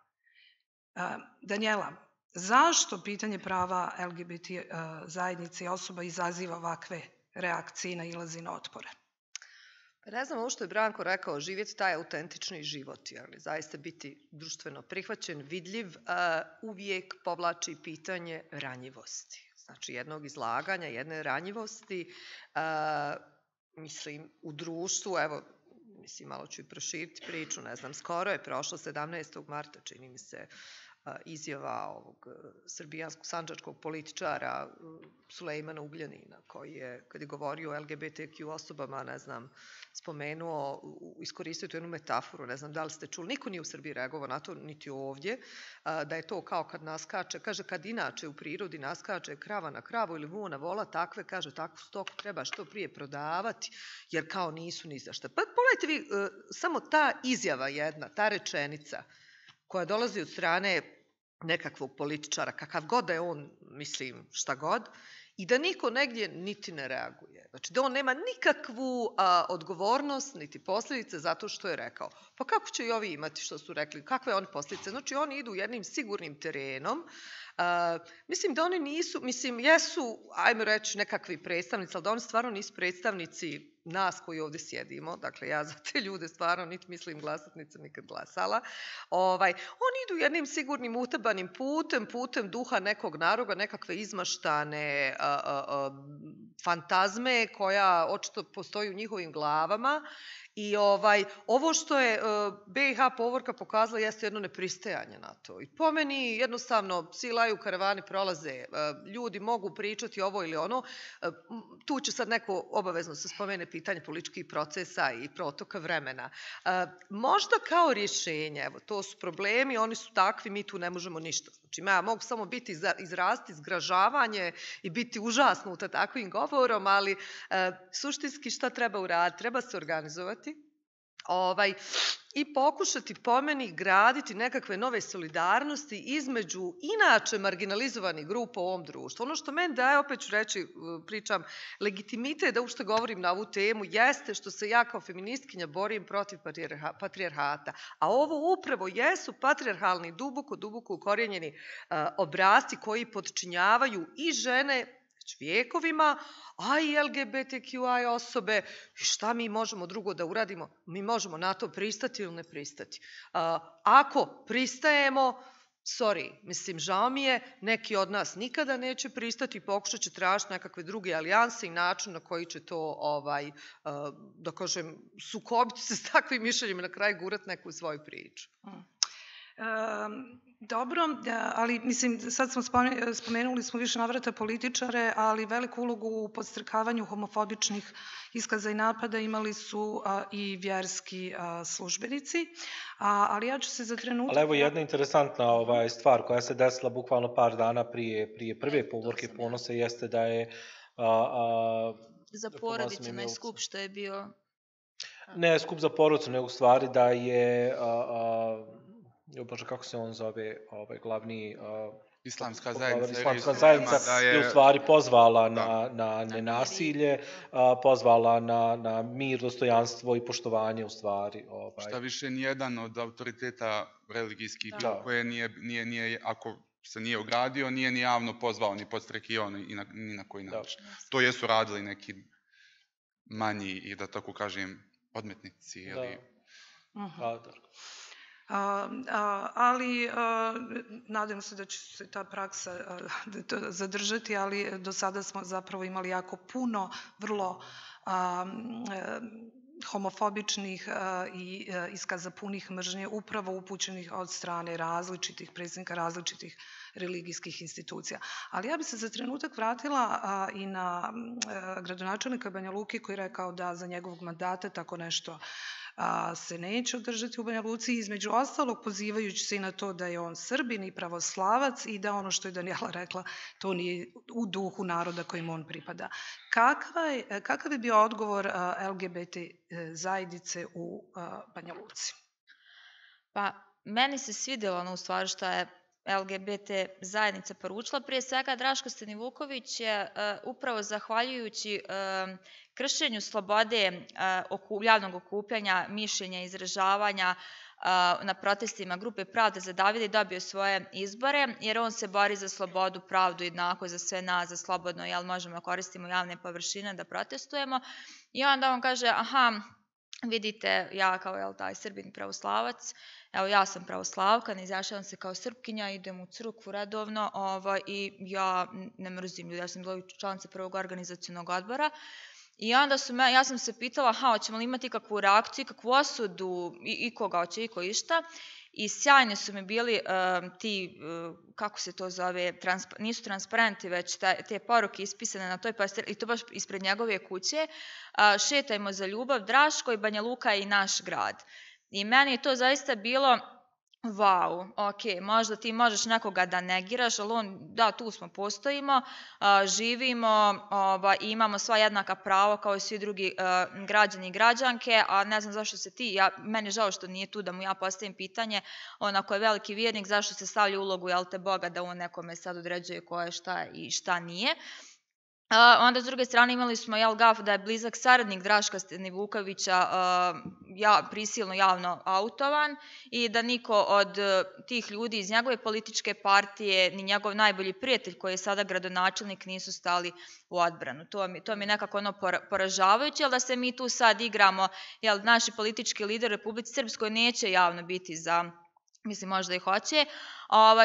Danijela, zašto pitanje prava LGBT zajednice i osoba izaziva ovakve reakcije i nailazi na otpore? Ne znam ovo što je Branko rekao, živjeti taj autentični život, zaista biti društveno prihvaćen, vidljiv, uvijek povlači pitanje ranjivosti. Znači jednog izlaganja, jedne ranjivosti, mislim u društvu, evo, mislim malo ću i proširiti priču, ne znam, skoro je prošlo 17. marta, čini mi se, izjava ovog srbijanskog sanđačkog političara Sulejmana Ugljanina, koji je, kad je govorio o LGBTQ osobama, ne znam, spomenuo, iskoristio tu jednu metaforu, ne znam da li ste čuli, niko nije u Srbiji reagovao na to, niti ovdje, da je to kao kad naskače, kaže kad inače u prirodi naskače krava na kravu ili vuna vola, takve, kaže, takvu stoku treba što prije prodavati, jer kao nisu ni za šta. Pa pogledajte vi, samo ta izjava jedna, ta rečenica, koja dolazi od strane nekakvog političara, kakav god da je on, mislim, šta god, i da niko negdje niti ne reaguje. Znači da on nema nikakvu odgovornost, niti posljedice zato što je rekao. Pa kako će i ovi imati što su rekli? Kakve oni posljedice? Znači oni idu jednim sigurnim terenom. Mislim da oni nisu, mislim, jesu, ajmo reći, nekakvi predstavnici, ali da oni stvarno nisu predstavnici nas koji ovdje sjedimo, dakle ja za te ljude stvarno niti mislim glasati, niti sam nikad glasala. Oni idu jednim sigurnim utabanim putem duha nekog naroda, nekakve izmaštane fantazme koja očito postoji u njihovim glavama. I ovo što je BiH povorka pokazala jeste jedno nepristajanje na to. I po meni jednostavno psi laju, karavani prolaze, ljudi mogu pričati ovo ili ono. Tu će sad neko obavezno se spomene pitanje političkih procesa i protoka vremena. Možda kao rješenje, evo to su problemi, oni su takvi, mi tu ne možemo ništa. Znači ja mogu samo biti izrasti zgražavanje i biti užasnuta takvim govorom, ali suštinski šta treba uraditi? Treba se organizovati i pokušati po meni graditi nekakve nove solidarnosti između inače marginalizovanih grupa u ovom društvu. Ono što meni daje, opet ću reći, pričam, legitimitet da uopšte govorim na ovu temu, jeste što se ja kao feministkinja borim protiv patrijarhata. A ovo upravo jesu patrijarhalni, duboko ukorijenjeni obrasci koji podčinjavaju i žene vijekovima, a i LGBTQI osobe. I šta mi možemo drugo da uradimo? Mi možemo na to pristati ili ne pristati. Ako pristajemo, mislim, žao mi je, neki od nas nikada neće pristati i pokušat će tražiti nekakve druge alijanse i način na koji će to, da kažem, sukobiti se s takvim mišljenjima, na kraju gurati neku svoju priču. Dobro, ali mislim, sad smo spomenuli smo više navrata političare, ali veliku ulogu u podstrkavanju homofobičnih iskaza i napada imali su i vjerski službenici, ali ja ću se za trenutak... Ali evo jedna interesantna stvar koja se desila bukvalno par dana prije prve povorke Ponosa jeste da je... Za porodice na skup što je bio... Ne skup za porodicu, nego u stvari da je, bože, kako se on zove, glavni... Islamska zajednica, Islamska zajednica je u stvari pozvala na nenasilje, pozvala na mir, dostojanstvo i poštovanje u stvari. Šta više, nijedan od autoriteta religijskih koje nije, ako se nije ogradio, nije ni javno pozvao, ni podstrekio, ni na koji način. To jesu radili neki manji i, da tako kažem, odmetnici. Ali nadam se da će se ta praksa zadržati, ali do sada smo zapravo imali jako puno vrlo homofobičnih i iskaza punih mržnje upravo upućenih od strane različitih predsjednika, različitih religijskih institucija. Ali ja bih se za trenutak vratila i na gradonačelnika Banja Luke koji je rekao da za njegovog mandata tako nešto se neće održati u Banja Luci, između ostalog pozivajući se i na to da je on Srbin i pravoslavac i da ono što je Danijela rekla, to nije u duhu naroda kojim on pripada. Kakav je bio odgovor LGBT zajednice u Banja Luci? Pa, meni se svidjelo ono u stvari što je LGBT zajednica poručila. Prije svega, Draško Stanivuković je upravo zahvaljujući kršenju slobode javnog okupljanja, mišljenja, izražavanja na protestima Grupe Pravda za Davida i dobio svoje izbore, jer on se bori za slobodu, pravdu i jednako za sve nas, za slobodno, jel možemo da koristimo javne površine da protestujemo. I onda on kaže, aha, vidite, ja kao taj Srbin pravoslavac, evo ja sam pravoslavka, ne izjašnjavam se kao Srpkinja, idem u crkvu redovno i ja ne mrzim ljudi, ja sam bila članica prvog organizacionog odbora. I onda ja sam se pitala, hoćemo li imati kakvu reakciju, kakvu osudu, ikoga, hoće iko išta. I sjajni su mi bili ti, kako se to zove, nisu transparenti, već te poruke ispisane na toj pastelji, i to baš ispred njegove kuće, šetajmo za ljubav, Draško i Banja Luka i naš grad. I meni je to zaista bilo, wow, ok, možda ti možeš nekoga da negiraš, ali da, tu smo, postojimo, živimo i imamo sva jednaka prava kao i svi drugi građani i građanke, a ne znam zašto se meni je žao što nije tu da mu ja postavim pitanje, onako je veliki vjernik, zašto se stavlja ulogu, jel te Boga, da on nekome sad određuje ko je šta i šta nije. Onda s druge strane imali smo gaf da je blizak saradnik Draška Stanivukovića prisilno javno autovan i da niko od tih ljudi iz njegove političke partije ni njegov najbolji prijatelj koji je sada gradonačelnik nisu stali u odbranu. To mi je nekako poražavajuće, ali da se mi tu sad igramo, naši politički lider Republici Srpskoj neće javno biti za... Mislim, možda i hoće,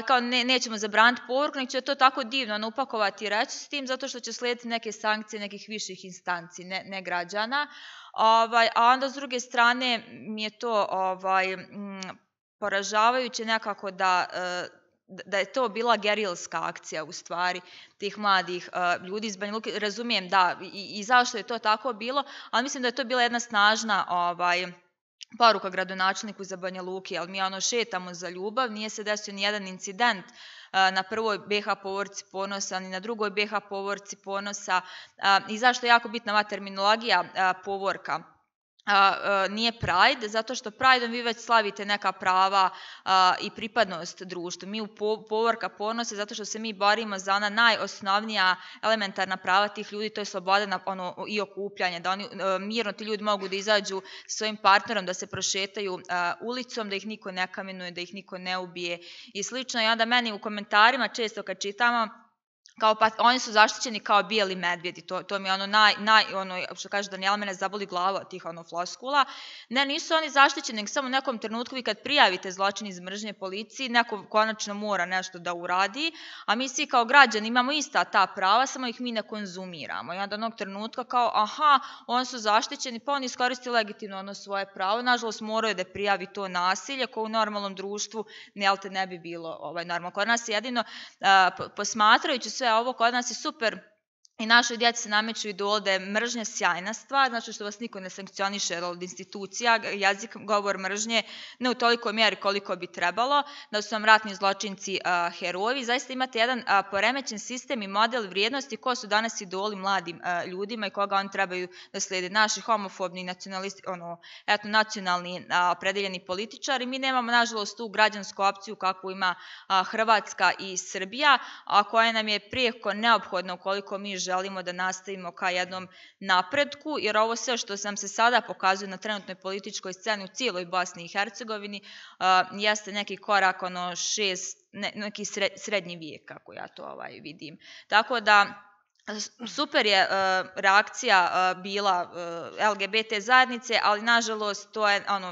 kao nećemo zabraniti povorku, nek će to tako divno upakovati i reći s tim, zato što će slijediti neke sankcije nekih viših instanci, ne građana. A onda s druge strane mi je to poražavajuće nekako da je to bila gerilska akcija u stvari tih mladih ljudi iz Banja Luke. Razumijem, da, i zašto je to tako bilo, ali mislim da je to bila jedna snažna poruka gradonačelniku za Banja Luke, ali mi šetamo za ljubav, nije se desio nijedan incident na prvoj BH Povorci Ponosa, ni na drugoj BH Povorci Ponosa. I zašto je jako bitna ova terminologija povorka? Nije Pride, zato što Prideom vi već slavite neka prava i pripadnost društvu. Mi u povorka Ponose, zato što se mi borimo za ona najosnovnija elementarna prava tih ljudi, to je sloboda i okupljanje, da oni mirno ti ljudi mogu da izađu svojim partnerom, da se prošetaju ulicom, da ih niko ne kamenuje, da ih niko ne ubije i slično. I onda meni u komentarima često kad čitamo, kao pa oni su zaštićeni kao bijeli medvjedi, to mi je što kaže Danijela, mene zaboli glava od tih floskula. Ne, nisu oni zaštićeni, nego samo u nekom trenutku vi kad prijavite zločin iz mržnje policiji, neko konačno mora nešto da uradi, a mi svi kao građani imamo ista ta prava, samo ih mi ne konzumiramo. I onda onog trenutka kao, aha, oni su zaštićeni, pa oni iskoristi legitimno svoje pravo, nažalost moraju da prijavi to nasilje, koje u normalnom društvu ne bi bilo normalno. Kod nas jedino, posmatrajući sve ovo, kod nas je super i našoj djeci se nameću idoli da je mržnja sjajna stvar, znači što vas niko ne sankcioniše od institucija, jezik, govor mržnje, ne u tolikoj mjeri koliko bi trebalo, da su vam ratni zločinci heroji. Zaista imate jedan poremećen sistem i model vrijednosti ko su danas idoli mladim ljudima i koga oni trebaju da slijede. Naši homofobni, nacionalisti, nacionalni opredeljeni političari. Mi nemamo, nažalost, tu građansku opciju kakvu ima Hrvatska i Srbija, a koja nam je prijeko neophodna ukoliko mi želimo da nastavimo ka jednom napretku, jer ovo sve što sam se sada pokazuje na trenutnoj političkoj sceni u cijeloj Bosni i Hercegovini jeste neki korak, neki srednji vijek, kako ja to mislim. Tako da, super je reakcija bila LGBT zajednice, ali nažalost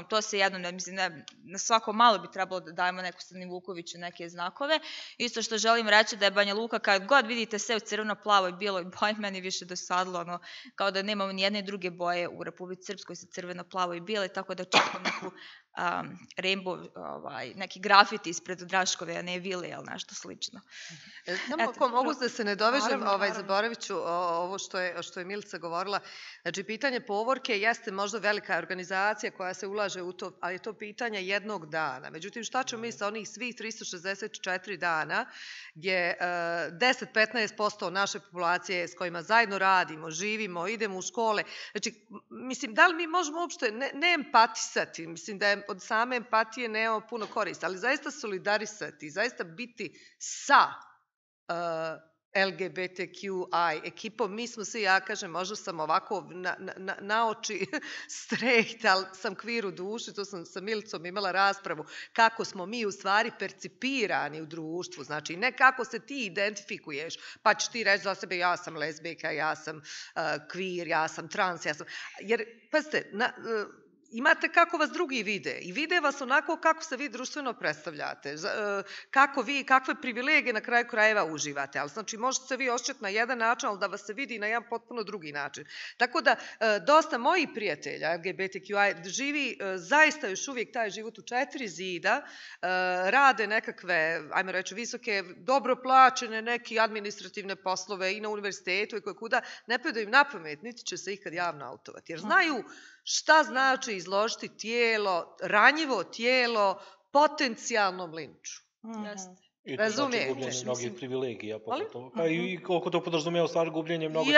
to se jednom, mislim, na svako malo bi trebalo da dajemo neku Stanivukoviću neke znakove. Isto što želim reći da je Banja Luka, kad god vidite sve u crveno-plavoj, bijeloj boji, meni više dosadilo, kao da nemamo ni jedne druge boje u Republici Srpskoj sa crveno-plavoj i bijele, tako da čekam neku rainbow, neki grafiti ispred Draškove, a ne vile, ili nešto slično. Samo ako mogu da se ne dovežem, zaboravit ću ovo što je Milica govorila. Znači, pitanje povorke jeste možda velika organizacija koja se ulaže u to, ali je to pitanje jednog dana. Međutim, šta ćemo mi sa onih svih 364 dana gdje 10-15% naše populacije s kojima zajedno radimo, živimo, idemo u škole. Znači, mislim, da li mi možemo uopšte ne empatisati? Mislim da je od same empatije nemamo puno korist, ali zaista solidarisati, zaista biti sa LGBTQI ekipom. Mi smo svi, ja kažem, možda sam ovako na oči straight, ali sam queer u duši, to sam sa Milicom imala raspravu, kako smo mi u stvari percipirani u društvu, znači ne kako se ti identifikuješ, pa ćeš ti reći za sebe ja sam lezbijka, ja sam queer, ja sam trans, ja sam... Jer, pazite, imate kako vas drugi vide i vide vas onako kako se vi društveno predstavljate, kakve privilegije na kraju krajeva uživate, ali znači možete se vi osjećati na jedan način, ali da vas se vidi na jedan potpuno drugi način. Tako da dosta mojih prijatelja LGBTQI živi zaista još uvijek taj život u 4 zida, rade nekakve, ajmo reći, visoke, dobro plaćene neke administrativne poslove i na univerzitetu i koje kuda, ne pada im na pamet, niti će se ikad javno autovati, jer znaju šta znači izložiti tijelo, ranjivo tijelo, potencijalnom linču. I to znači gubljenje mnogih privilegija. I koliko to podrazumijeva stvar gubljenje mnogih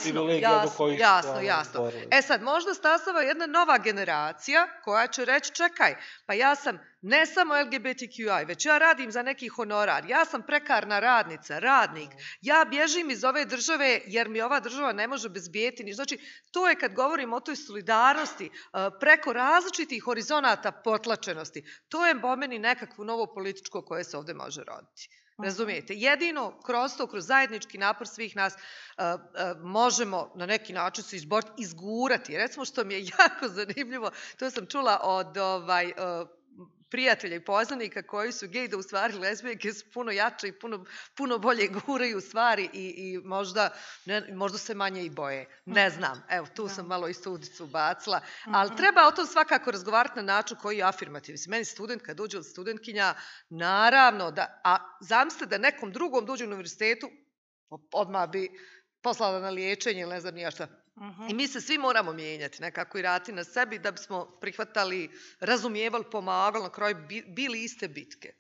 privilegija do kojih... Jasno. Sad, možda stasava jedna nova generacija koja će reći, čekaj, pa ja sam ne samo LGBTQI, već ja radim za neki honorar, ja sam prekarna radnica, radnik, ja bježim iz ove države jer mi ova država ne može bezbijeti. Znači, to je kad govorimo o toj solidarnosti preko različitih horizonata potlačenosti. To je po meni nekakvo novo političko koje se ovdje može roditi. Razumijete? Jedino kroz to, kroz zajednički napor svih nas možemo na neki način se izgurati. Recimo što mi je jako zanimljivo, to sam čula od prijatelja i poznanika koji su gej, da u stvari lezbijke su puno jače i puno bolje guraju stvari i možda se manje i boje. Ne znam. Evo, tu sam malo i studicu bacila. Ali treba o tom svakako razgovarati na način koji je afirmativni. Meni student, kad uđe od studentkinja, naravno da, a zamislite da nekom drugom dođe u univerzitetu, odmah bi poslala na liječenje ili ne znam nija šta. I mi se svi moramo mijenjati, nekako i raditi na sebi da bismo prihvatali, razumijevali, pomagali, na kraju bili iste bitke.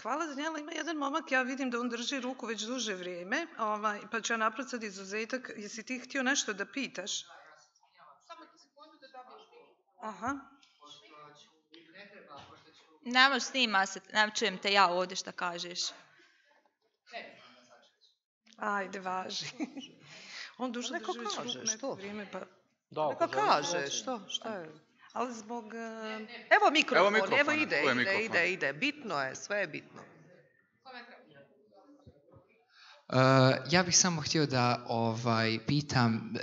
Hvala, Danijela. Ima jedan momak, ja vidim da on drži ruku već duže vrijeme, pa ću ja napraviti sad izuzetak. Jesi ti htio nešto da pitaš? Samo ti sekundu da dobiješ mikrofon. Aha. Ne možeš snima se, ne čujem te ja ovdje šta kažeš. Ajde, važi. On duže drži već ruku neko vrijeme, pa... Neka kaže, šta je? Ali zbog... Evo mikrofon, evo ide. Bitno je, sve je bitno. Ja bih samo htio da pitam,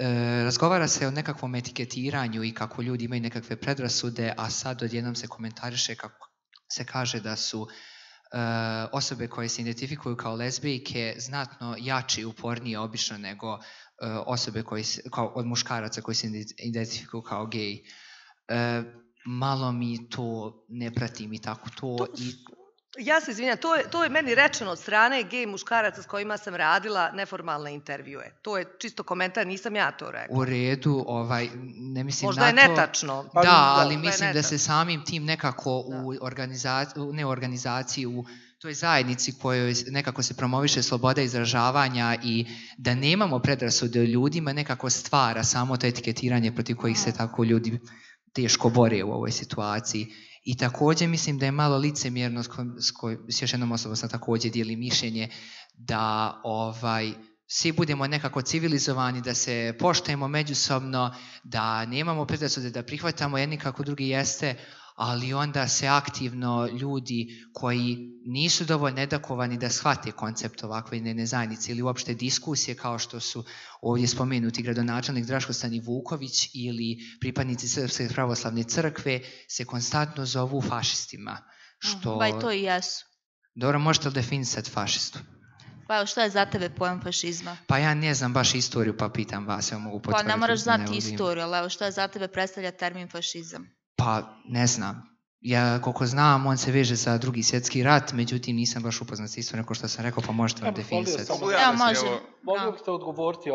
razgovara se o nekakvom etiketiranju i kako ljudi imaju nekakve predrasude, a sad odjednom se komentariše kako se kaže da su osobe koje se identifikuju kao lezbijke znatno jači i upornije obično nego osobe od muškaraca koji se identifikuju kao gej. Malo mi to ne pratim i tako to. Ja se izvinjam, to je meni rečeno od strane gej muškaraca s kojima sam radila neformalne intervjue. To je čisto komentar, nisam ja to rekla. U redu, ne mislim Možda na to... je netačno. Da, ali mislim da se samim tim nekako u organizaciji, u toj zajednici kojoj nekako se promoviše sloboda izražavanja i da nemamo predrasude o ljudima, nekako stvara samo to etiketiranje protiv kojih se tako ljudi teško bore u ovoj situaciji. I također mislim da je malo licemjerno s još jednom osobom sam također dijeli mišljenje da svi budemo nekako civilizovani, da se poštujemo međusobno, da nemamo predrasude, da prihvatamo jedni kako drugi jeste, ali onda se aktivno ljudi koji nisu dovoljno edukovani da shvate koncept ovakve jedne zajednice ili uopšte diskusije kao što su ovdje spomenuti gradonačelnik Draško Stanivuković ili pripadnici Srpske pravoslavne crkve se konstantno zovu fašistima. Pa i to i jesu. Dobro, možete li definisati fašistu? Pa šta je za tebe pojam fašizma? Pa ja ne znam baš istoriju, pa pitam vas, ja mogu potvrditi. Pa ne moraš znati istoriju, ali evo šta je za tebe predstavlja termin fašizam? Pa ne znam. Ja koliko znam, on se veže za Drugi svjetski rat, međutim nisam baš upoznat s istorijom kao što sam rekao, pa možete vam definisati. Mogu bih te odgovoriti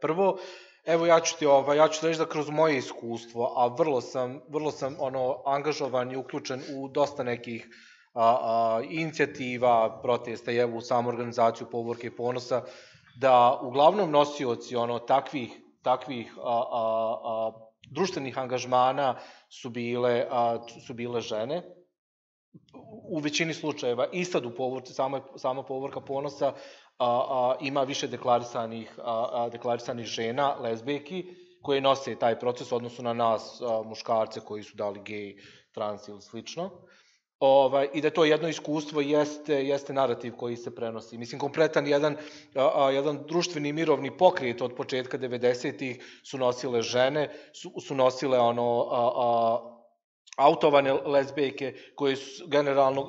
prvo. Evo ja ću reći da kroz moje iskustvo, a vrlo sam angažovan i uključen u dosta nekih inicijativa, protesta i evo u samu organizaciju Povorke i ponosa, da uglavnom nosioci takvih društvenih angažmana su bile žene. U većini slučajeva i sad u Povorci, sama Povorka ponosa ima više deklarisanih žena, lezbijki, koje nose taj proces u odnosu na nas, muškarce koji su dali gej, trans ili slično. I da to jedno iskustvo jeste narativ koji se prenosi. Mislim, kompletan jedan društveni mirovni pokret od početka 90-ih su nosile žene, su nosile autovane lezbijke koje su generalno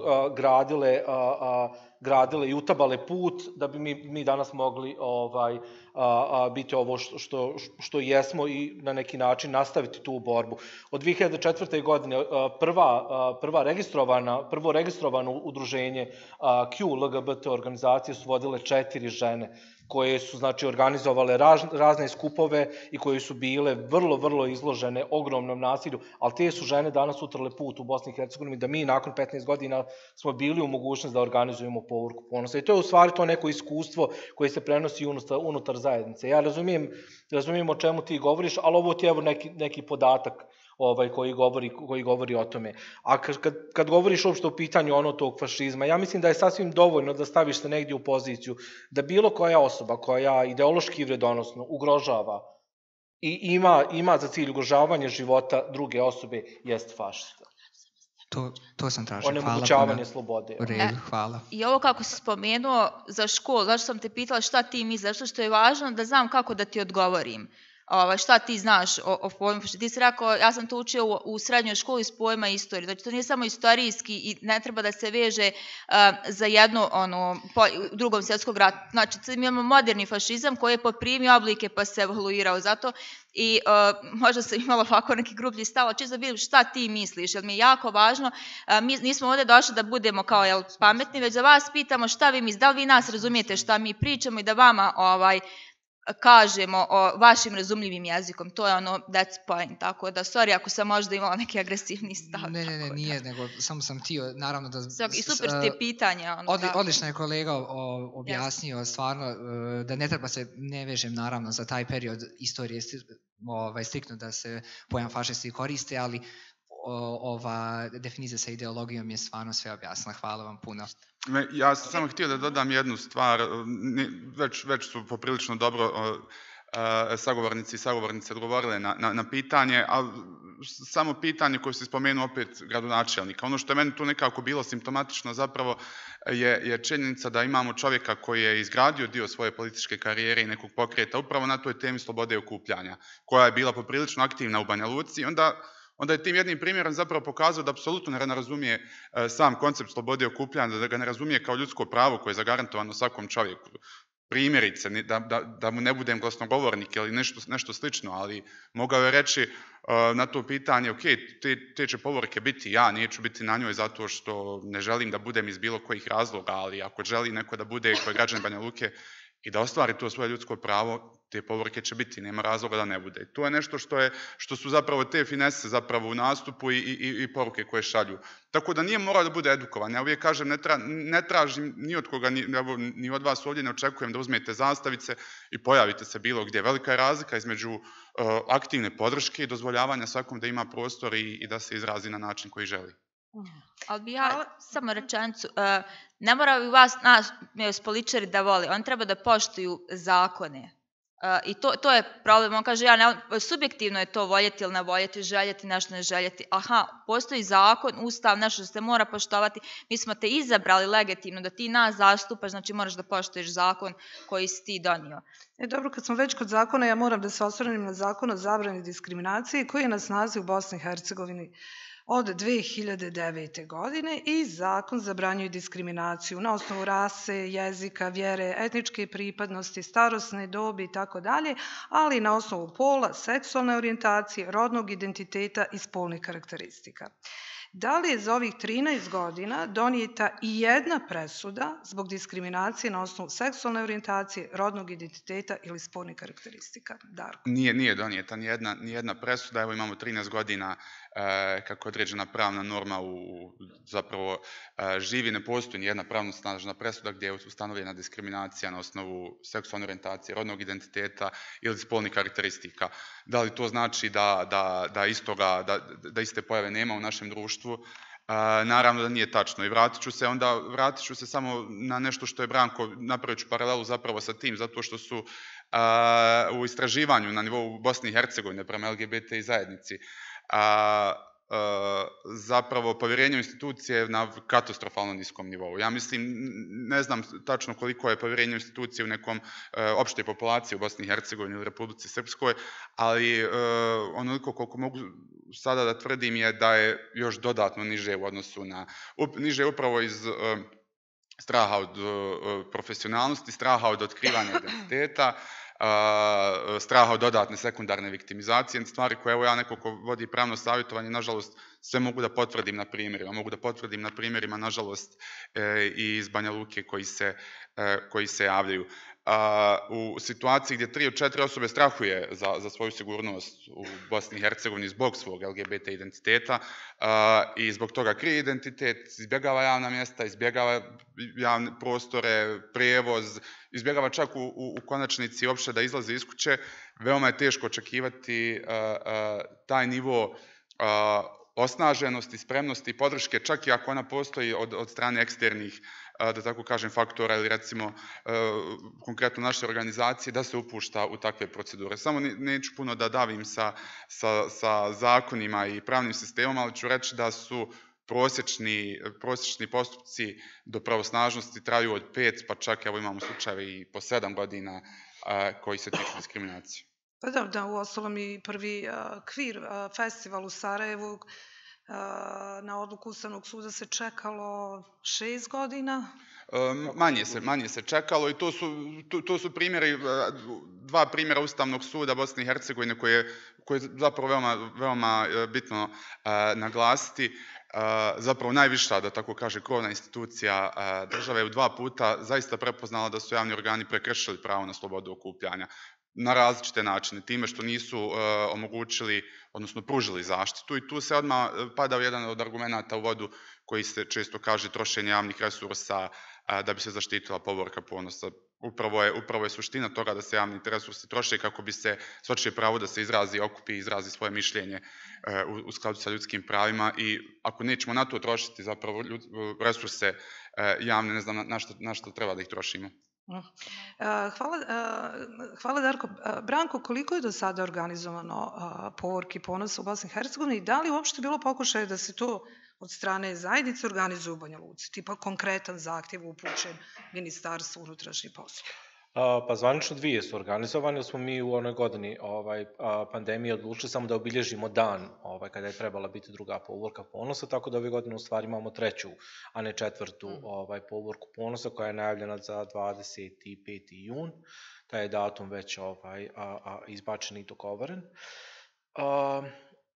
gradile i utabale put da bi mi danas mogli biti ovo što jesmo i na neki način nastaviti tu borbu. Od 2004. godine prvo registrovano udruženje Q LGBT organizacije su vodile 4 žene koje su organizovale razne skupove i koje su bile vrlo, vrlo izložene ogromnom nasilju, ali te su žene danas utrle put u Bosni i Hercegovini da mi nakon 15 godina smo bili u mogućnosti da organizujemo Povorku ponosa. I to je u stvari to neko iskustvo koje se prenosi unutar zajednice. Ja razumijem o čemu ti govoriš, ali ovo ti je neki podatak koji govori o tome. A kad govoriš uopšte o pitanju tog fašizma, ja mislim da je sasvim dovoljno da staviš se negdje u poziciju da bilo koja osoba koja ideološki i vredonosno ugrožava i ima za cilj ugrožavanje života druge osobe jest fašista. To sam tražio. Onemogućavanje slobode. U redu, hvala. I ovo kako si spomenuo za školu, zašto sam te pitala šta ti misliš, zato što je važno da znam kako da ti odgovorim. Šta ti znaš o pojmu fašizma. Ti si rekao, ja sam to učio u srednjoj školi iz pojma istorije. Znači, to nije samo istorijski i ne treba da se veže za jedno drugom svjetskog rata. Znači, mi imamo moderni fašizam koji je poprimio oblike pa se evoluirao. Zato i možda sam imala ovako neki grublji stav, čisto da vidim šta ti misliš, jer mi je jako važno. Mi nismo ovdje došli da budemo kao pametni, već da vas pitamo šta vi mislite, da li vi nas razumijete šta mi pričamo i da vama kažemo o vašim razumljivim jezikom. To je that's point. Tako da, sorry ako sam možda imala neki agresivni stav. Ne, nije, nego samo sam htio, naravno da... I super ste pitanje. Odlično je kolega objasnio, stvarno, da ne treba se, ne vežem naravno za taj period istorije, striktno da se pojam fašisti koriste, ali ova definicija sa ideologijom je stvarno sve objasnila. Hvala vam puno. Ja sam samo htio da dodam jednu stvar, već su poprilično dobro sagovornici i sagovornice odgovorile na pitanje, ali samo pitanje koje se spomenuo opet gradonačelnika. Ono što je meni tu nekako bilo simptomatično zapravo je činjenica da imamo čovjeka koji je izgradio dio svoje političke karijere i nekog pokreta upravo na toj temi slobode okupljanja, koja je bila poprilično aktivna u Banja Luci. Onda je tim jednim primjerom zapravo pokazao da apsolutno ne razumije sam koncept slobode okupljanja, da ga ne razumije kao ljudsko pravo koje je zagarantovano svakom čovjeku. Primjerice, da mu ne budem glasnogovornik ili nešto slično, ali mogao je reći na to pitanje, ok, te će povorke biti, ja neću biti na njoj zato što ne želim da budem iz bilo kojih razloga, ali ako želi neko da bude koji je građan Banja Luke i da ostvari to svoje ljudsko pravo, te povorke će biti, nema razloga da ne bude. To je nešto što su zapravo te finese zapravo u nastupu i poruke koje šalju. Tako da nije morao da bude edukovan. Ja uvijek kažem, ne tražim ni od koga, ni od vas ovdje ne očekujem da uzmete zastavice i pojavite se bilo gdje. Velika je razlika između aktivne podrške i dozvoljavanja svakom da ima prostor i da se izrazi na način koji želi. Ali bi ja samo rečenicu, ne mora bi vas nas političari da voli, on treba da poštuju zakone. I to je problem, on kaže, subjektivno je to voljeti ili ne voljeti, željeti, nešto ne željeti. Aha, postoji zakon, ustav, nešto se mora poštovati, mi smo te izabrali legitimno da ti nas zastupaš, znači moraš da poštuješ zakon koji si ti donio. Dobro, kad smo već kod zakona, ja moram da se osvrnem na zakon o zabrani diskriminacije koji je na snazi u Bosni i Hercegovini od 2009. godine i zakon zabranjuje diskriminaciju na osnovu rase, jezika, vjere, etničke pripadnosti, starosne dobi i tako dalje, ali i na osnovu pola, seksualne orijentacije, rodnog identiteta i spolnih karakteristika. Da li je za ovih 13 godina donijeta i jedna presuda zbog diskriminacije na osnovu seksualne orijentacije, rodnog identiteta ili spolnih karakteristika? Darko? Nije donijeta ni jedna presuda. Evo imamo 13 godina kako je određena pravna norma zapravo živi. Ne postoji nijedna pravno snažna presuda gdje je ustanovljena diskriminacija na osnovu seksualne orijentacije, rodnog identiteta ili spolnih karakteristika. Da li to znači da iste pojave nema u našem društvu? Naravno da nije tačno i vratit ću se samo na nešto što je Branko, napravit ću paralelu zapravo sa tim, zato što su u istraživanju na nivou Bosne i Hercegovine prema LGBT zajednici zapravo povjerenje u institucije na katastrofalno niskom nivou. Ja mislim, ne znam tačno koliko je povjerenje u institucije u nekom opštoj populaciji u Bosni i Hercegovini ili Republici Srpskoj, ali onoliko koliko mogu sada da tvrdim je da je još dodatno niže u odnosu na, niže upravo iz straha od profesionalnosti, straha od otkrivanja identiteta, straha od dodatne sekundarne viktimizacije, stvari koje, evo ja neko ko vodi pravno savjetovanje, nažalost, sve mogu da potvrdim na primjerima. Mogu da potvrdim na primjerima, nažalost, i iz Banja Luke koji se javljaju. U situaciji gdje 3 od 4 osobe strahuje za svoju sigurnost u Bosni i Hercegovini zbog svog LGBT identiteta i zbog toga krije identitet, izbjegava javna mjesta, izbjegava javne prostore, prijevoz, izbjegava čak u konačnici uopšte da izlaze iz kuće, veoma je teško očekivati taj nivo osnaženosti, spremnosti i podrške, čak i ako ona postoji od strane eksternih, da tako kažem, faktora ili recimo konkretno naše organizacije, da se upušta u takve procedure. Samo neću puno da davim sa zakonima i pravnim sistemom, ali ću reći da su prosječni postupci do pravosnažnosti traju od 5, pa čak evo imamo slučajeve i po 7 godina koji se tiču diskriminacije. Pa da, uostalom i prvi kvir festival u Sarajevu na odluku Ustavnog suda se čekalo 6 godina. Manje se čekalo i to su primjeri, 2 primjera Ustavnog suda Bosne i Hercegovine koje je zapravo veoma bitno naglasiti. Zapravo najviša, da tako kaže, krovna institucija države u 2 puta zaista prepoznala da su javni organi prekršili pravo na slobodu okupljanja na različite načine, time što nisu omogućili, odnosno pružili zaštitu i tu se odmah pada jedan od argumenata u vodu koji se često kaže trošenje javnih resursa da bi se zaštitila povorka ponosa. Upravo je suština toga da se javni resursi troše kako bi se svačije pravo da se izrazi, okupi i izrazi svoje mišljenje u skladu sa ljudskim pravima i ako nećemo na to trošiti zapravo resurse javne, ne znam na što treba da ih trošimo. Hvala Darko. Branko, koliko je do sada organizovano povorki ponosa u Bosni i Hercegovini i da li uopšte bilo pokušaje da se to od strane zajednice organizuju u Banja Luci? Tipa konkretan zahtjev upućen Ministarstvu unutrašnjih poslova. Pa zvanično 2 su organizovane, jer smo mi u onoj godini pandemije odlučili samo da obilježimo dan kada je trebala biti druga povorka ponosa, tako da ove godine u stvari imamo 3., a ne 4. povorku ponosa koja je najavljena za 25. jun. Taj je datum već izbačen i dogovoren.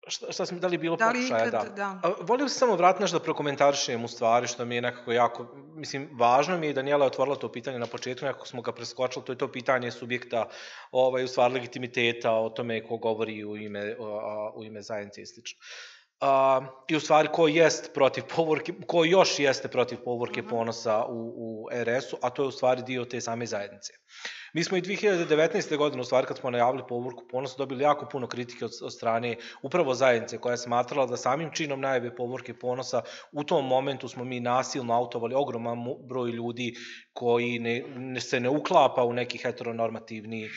Šta sam, da li je bilo Da li pokušaja, ikad, da. da. Volio sam samo vratiti nešto da prokomentarišem u stvari, što mi je nekako jako, mislim, važno mi je, Daniela je otvorila to pitanje na početku, nekako smo ga preskočili, to je to pitanje subjekta, u stvari legitimiteta, o tome ko govori u ime zajednice i slično. I u stvari ko jest protiv povorke, ko još jeste protiv povorke Ponosa u RS-u, a to je u stvari dio te same zajednice. Mi smo i 2019. godine, u stvari kad smo najavili povorku Ponosa, dobili jako puno kritike od strane upravo zajednice, koja je smatrala da samim činom najave povorke Ponosa u tom momentu smo mi nasilno autovali ogroman broj ljudi koji se ne uklapa u neki heteronormativni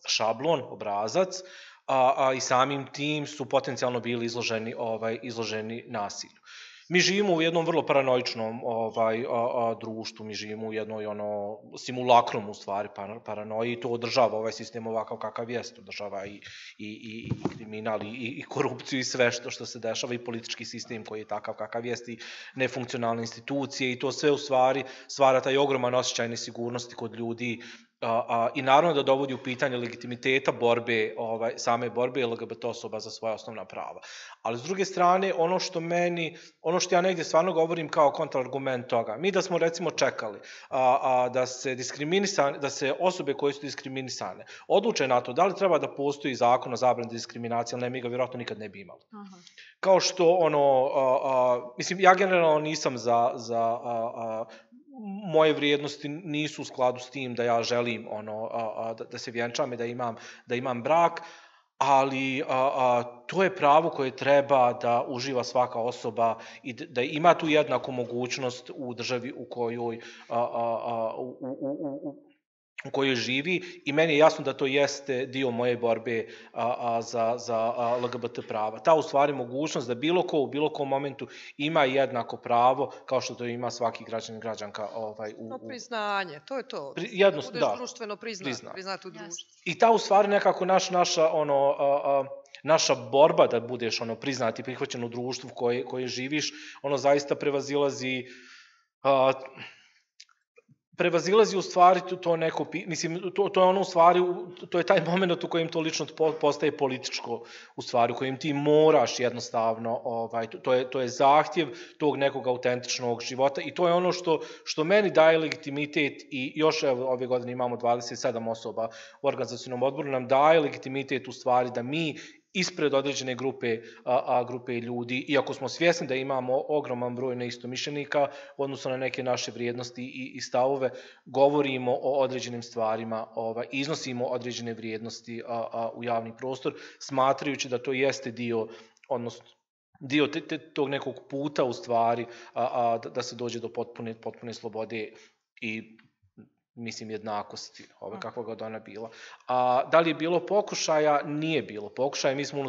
šablon, obrazac, i samim tim su potencijalno bili izloženi nasilju. Mi živimo u jednom vrlo paranoičnom društvu, mi živimo u jednoj simulakrom u stvari paranoji i to održava ovaj sistem ovakav kakav jest, održava i kriminal i korupciju i sve što se dešava i politički sistem koji je takav kakav jest i nefunkcionalne institucije i to sve u stvari stvara taj ogroman osjećaj nesigurnosti kod ljudi i naravno da dovodi u pitanje legitimiteta borbe, same borbe LGBT osoba za svoja osnovna prava. Ali s druge strane, ono što ja negdje stvarno govorim kao kontraargument toga, mi da smo recimo čekali da se osobe koje su diskriminisane odluče na to da li treba da postoji zakon o zabrani diskriminacije, ali ne, mi ga vjerojatno nikad ne bi imali. Kao što mislim, ja generalno nisam za moje vrijednosti nisu u skladu s tim da ja želim da se vjenčam i da imam brak, ali to je pravo koje treba da uživa svaka osoba i da ima tu jednaku mogućnost u državi u kojoj živi i meni je jasno da to jeste dio moje borbe za LGBT prava. Ta u stvari mogućnost da bilo ko u bilo kom momentu ima jednako pravo kao što to ima svaki građanin i građanka. Priznanje, to je to. Budeš društveno priznat u društvu. I ta u stvari nekako naša borba da budeš priznat i prihvaćen u društvu koje živiš, zaista prevazilazi u stvari to neko, mislim, to je ono u stvari, to je taj moment u kojem to lično postaje političko, u stvari, u kojem ti moraš jednostavno, to je zahtjev tog nekog autentičnog života i to je ono što meni daje legitimitet i još ove godine imamo 27 osoba u organizacionom odboru, nam daje legitimitet u stvari da mi ispred određene grupe ljudi, iako smo svjesni da imamo ogroman broj neistomišljenika u odnosu na neke naše vrijednosti i stavove, govorimo o određenim stvarima, iznosimo određene vrijednosti u javni prostor, smatrajući da to jeste dio tog nekog puta u stvari da se dođe do potpune slobode i mislim jednakosti, kakva god ona bila. Da li je bilo pokušaja? Nije bilo pokušaja. Mi smo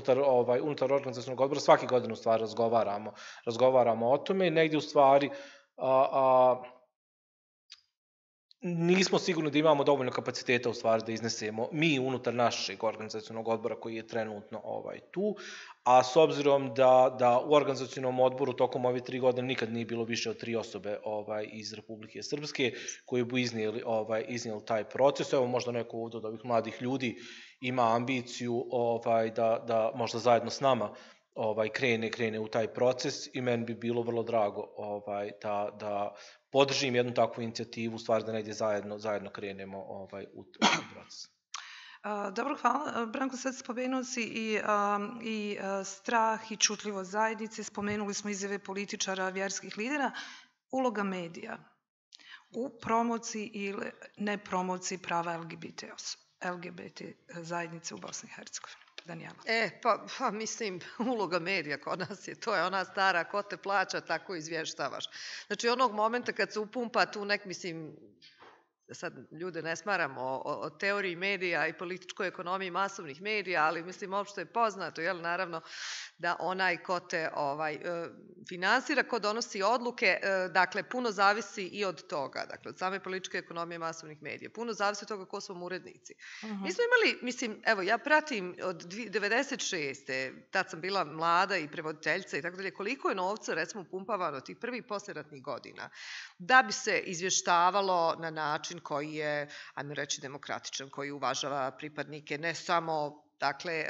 unutar organizacionog odbora svake godine u stvari razgovaramo o tome i negdje u stvari nismo sigurni da imamo dovoljno kapaciteta u stvari da iznesemo mi unutar našeg organizacionog odbora koji je trenutno tu, a s obzirom da u organizacionom odboru tokom ove 3 godine nikad nije bilo više od 3 osobe iz Republike Srpske koji bi iznijeli taj proces. Evo možda neko ovdje od ovih mladih ljudi ima ambiciju da možda zajedno s nama krene u taj proces i meni bi bilo vrlo drago da podržim jednu takvu inicijativu, u stvari da negdje zajedno krenemo u taj proces. Dobro, hvala. Branko, sad spomenuo si i strah i čutljivost zajednice, spomenuli smo izjave političara, vjerskih lidera, uloga medija u promociji ili ne promociji prava LGBT zajednice u Bosni i Hercegovini. Danijela. Pa mislim, uloga medija kod nas to je ona stara, ko te plaća, tako izvještavaš. Znači, onog momenta kad se upumpa tu mislim, sad ljude ne smaramo o teoriji medija i političkoj ekonomiji masovnih medija, ali mislim, opšte je poznato, naravno, da onaj ko te finansira, ko donosi odluke, dakle, puno zavisi i od toga, dakle, od same političke ekonomije masovnih medija. Puno zavisi od toga ko su urednici. Mi smo imali, mislim, evo, ja pratim od 96. Tad sam bila mlada i prevoditeljica i tako dalje, koliko je novca, recimo, pumpavano tih prvih poslijeratnih godina, da bi se izvještavalo na način koji je, ajmo reći, demokratičan, koji uvažava pripadnike ne samo dakle,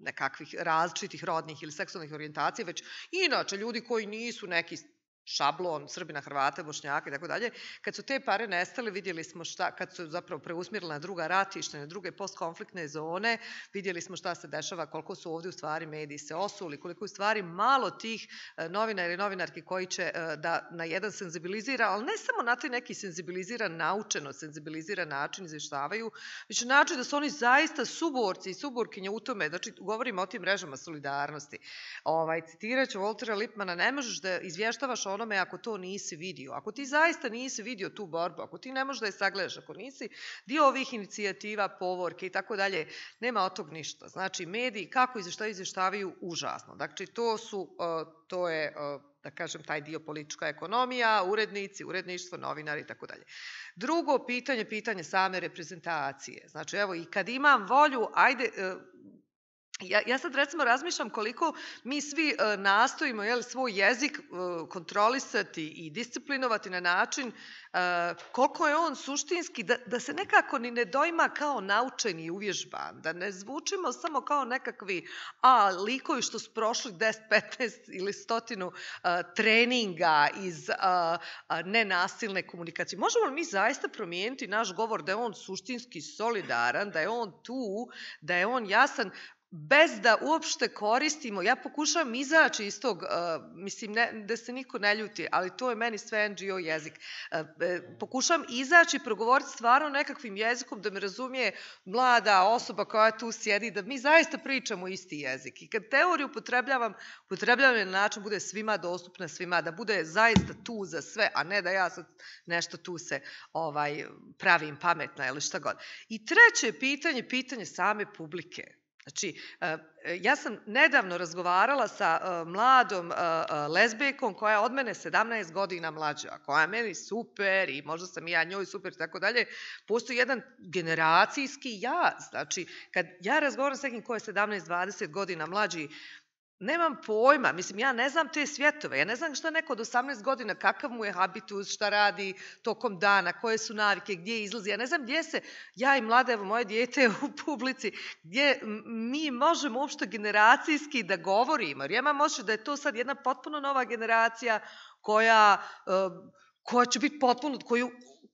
nekakvih različitih rodnih ili seksualnih orijentacija, već inače ljudi koji nisu neki šablon Srbina, Hrvata, Bošnjaka i tako dalje. Kad su te pare nestale, vidjeli smo kad su zapravo preusmjerili na druga ratišta, na druge postkonfliktne zone, vidjeli smo šta se dešava, koliko su ovdje u stvari mediji se osuli, koliko u stvari malo tih novinara i novinarki koji će da na jedan senzibilizira, ali ne samo na taj neki senzibiliziran, naučeno senzibiliziran način izvještavaju, već način da su oni zaista suborci i suborkinje u tome, znači govorimo o tim mrežama solidarnosti. Citirat ću Waltera Lippmana, ne možeš da izvještavaš onome ako to nisi vidio. Ako ti zaista nisi vidio tu borbu, ako ti ne možeš da je sagledaš, ako nisi dio ovih inicijativa, povorke i tako dalje, nema od tog ništa. Znači, mediji kako izvještavaju užasno. Znači, to je, da kažem, taj dio politička ekonomija, urednici, uredništvo, novinari i tako dalje. Drugo pitanje same reprezentacije. Znači, evo, i kad imam volju, ajde... Ja sad recimo razmišljam koliko mi svi nastojimo svoj jezik kontrolisati i disciplinovati na način koliko je on suštinski, da se nekako ni ne dojma kao naučen i uvježban, da ne zvučimo samo kao nekakvi likovi što su prošli 10, 15 ili 100 treninga iz nenasilne komunikacije. Možemo li mi zaista promijeniti naš govor da je on suštinski solidaran, da je on tu, da je on jasan, bez da uopšte koristimo, ja pokušavam izaći iz tog, mislim, da se niko ne ljuti, ali to je meni sve NGO jezik. Pokušavam izaći i progovoriti stvarno nekakvim jezikom da me razumije mlada osoba koja tu sjedi, da mi zaista pričamo isti jezik. I kad teoriju upotrebljavam je na način bude svima dostupna, svima, da bude zaista tu za sve, a ne da ja sad nešto tu se pravim pametna ili šta god. I treće pitanje same publike. Znači, ja sam nedavno razgovarala sa mladom lezbijkom koja je od mene 17 godina mlađa, koja je meni super i možda sam i ja njoj super i tako dalje. Postoji jedan generacijski jaz. Znači, kad ja razgovaram s nekim ko je 17-20 godina mlađi, nemam pojma, mislim, ja ne znam te svjetove, ja ne znam šta neko od 18 godina, kakav mu je habitus, šta radi tokom dana, koje su navike, gdje izlazi, ja ne znam gdje se, ja i mlada, evo moje dijete u publici, gdje mi možemo uopšte generacijski da govorimo, jer ja imam osjećaj da je to sad jedna potpuno nova generacija koja će biti potpuno,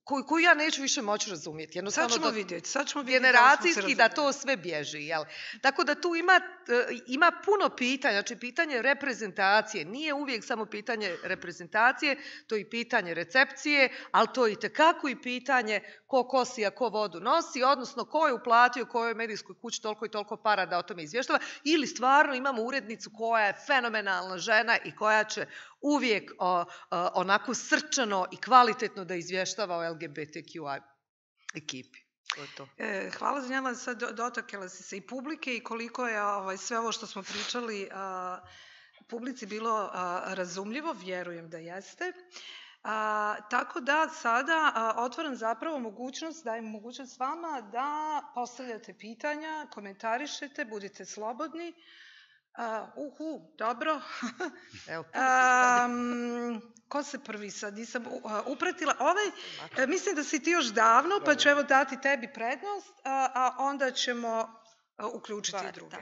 koju ja neću više moći razumjeti. Sad ćemo vidjeti. Generacijski da to sve bježi. Jel? Tako da tu ima puno pitanja. Znači, pitanje reprezentacije nije uvijek samo pitanje reprezentacije, to je i pitanje recepcije, ali to je itekako i pitanje ko kosi, a ko vodu nosi, odnosno ko je uplatio kojoj medijskoj kući toliko i toliko para da o tome izvještava, ili stvarno imamo urednicu koja je fenomenalna žena i koja će uvijek onako srčano i kvalitetno da izvještava o LGBTQI ekipi. To je to. Hvala za njela, sad dotakala si se i publike i koliko je sve ovo što smo pričali publici bilo razumljivo, vjerujem da jeste. Tako da sada otvaram zapravo mogućnost, dajem mogućnost vama da postavljate pitanja, komentarišete, budite slobodni. Dobro. Ko se prvi sad? Nisam upratila. Mislim da si ti još davno, pa ću evo dati tebi prednost, a onda ćemo uključiti i druge.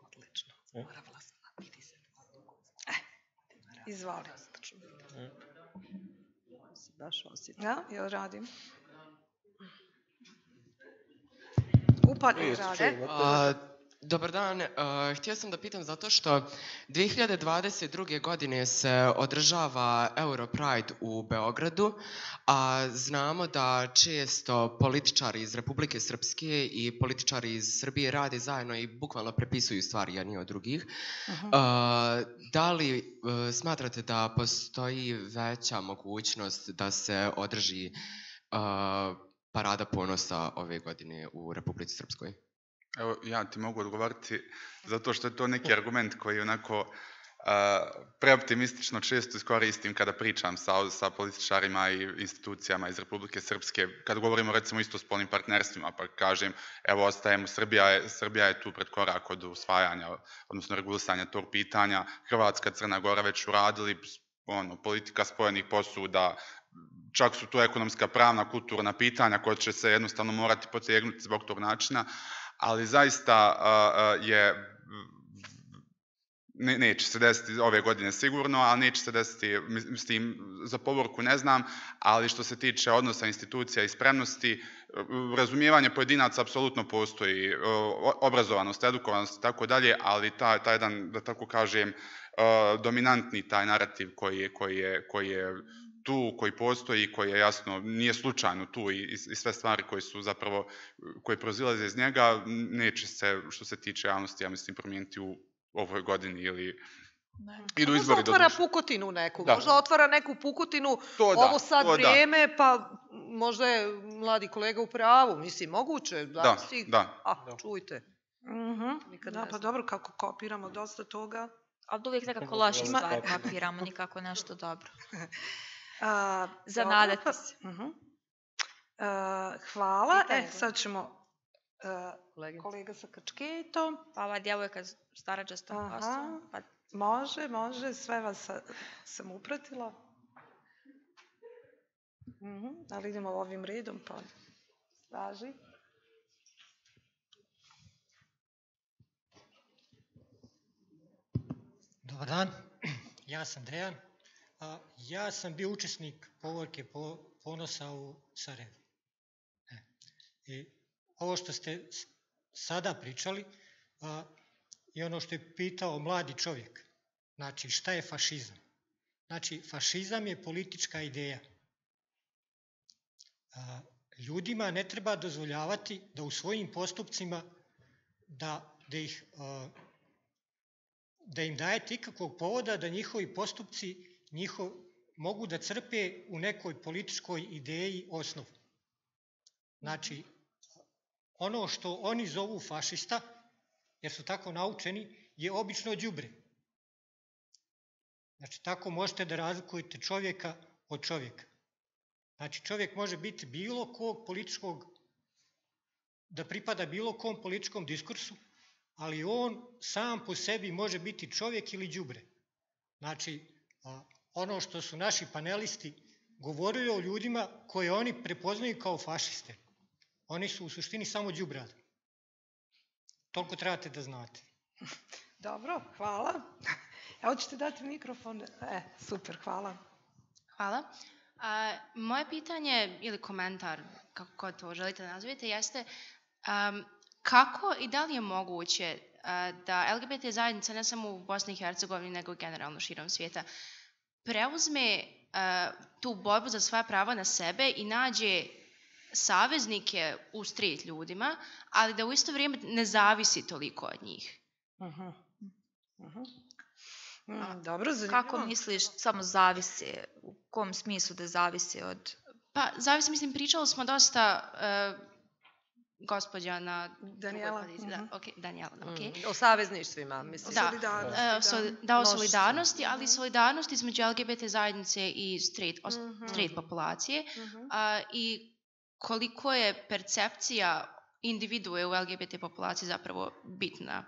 Odlično. Izvoli. Baš osjećam. Ja, jel radim? Upadni rade. Dobar dan, htio sam da pitam zato što 2022. godine se održava Europride u Beogradu, a znamo da često političari iz Republike Srpske i političari iz Srbije rade zajedno i bukvalno prepisuju stvari jedni od drugih. Da li smatrate da postoji veća mogućnost da se održi Parada ponosa ove godine u Republici Srpskoj? Evo, ja ti mogu odgovoriti, zato što je to neki argument koji onako preoptimistično često iskoristim kada pričam sa političarima i institucijama iz Republike Srpske, kad govorimo recimo o istospolnim partnerstvima, pa kažem, evo ostajemo, Srbija je tu pred korak od usvajanja, odnosno regulisanja tog pitanja, Hrvatska, Crna Gora već uradili, politika spojenih posuda, čak su to ekonomska, pravna, kulturna pitanja koja će se jednostavno morati potegnuti zbog tog načina, ali zaista neće se desiti ove godine sigurno, ali neće se desiti, s tim za povorku ne znam, ali što se tiče odnosa institucija i spremnosti, razumijevanje pojedinaca apsolutno postoji, obrazovanost, edukovanost i tako dalje, ali taj jedan, da tako kažem, dominantni taj narativ koji je tu, koji postoji, koji je jasno, nije slučajno tu i sve stvari koje su zapravo, koje proizilaze iz njega, neće se, što se tiče javnosti, ja mislim, promijeniti u ovoj godini ili idu izbori. Možda otvara pukotinu neku, možda otvara neku pukotinu, ovo sad vrijeme, pa možda je mladi kolega u pravu, mislim, moguće. Da. Čujte. Da, pa dobro, kako kopiramo dosta toga. Ali uvijek nekako loše stvari kopiramo, nikako nešto dobro. Zanadati se. Hvala. Sad ćemo kolega sa kačketom. Pa ova djevojka starađastom kosom. Može, sve vas sam upratila. Ali idemo ovim redom, pa važi. Dobar dan, ja sam Dejan. Ja sam bio učesnik povorke ponosa u Sarajevu. I ovo što ste sada pričali i ono što je pitao mladi čovjek, znači šta je fašizam? Znači fašizam je politička ideja. Ljudima ne treba dozvoljavati da u svojim postupcima da im dajete ikakvog povoda da njihovi postupci mogu da crpe u nekoj političkoj ideji osnovu. Znači, ono što oni zovu fašista, jer su tako naučeni, je obično đubre. Znači, tako možete da razlikujete čovjeka od čovjeka. Znači, čovjek može biti bilo kog političkog, da pripada bilo kom političkom diskursu, ali on sam po sebi može biti čovjek ili đubre. Znači, ono što su naši panelisti govorili o ljudima koje oni prepoznaju kao fašiste, oni su u suštini samo đubrad. Toliko trebate da znate. Dobro, hvala. Hoćete dati mikrofon? Super, hvala. Hvala. Moje pitanje ili komentar, kako to želite da nazovete, jeste kako i da li je moguće da LGBT zajednica ne samo u Bosni i Hercegovini nego generalno širom svijeta preuzme tu borbu za svoja prava na sebe i nađe saveznike u street ljudima, ali da u isto vrijeme ne zavisi toliko od njih. Dobro, zanimljivo. Kako misliš samo zavisi? U kom smislu da zavisi od... Pa zavisi, mislim, pričali smo dosta gospođa na... Danijela. Danijela, o savezništvima, mislim. O solidarnosti, ali solidarnosti između LGBT zajednice i straight populacije. I koliko je percepcija individue u LGBT populaciji zapravo bitna.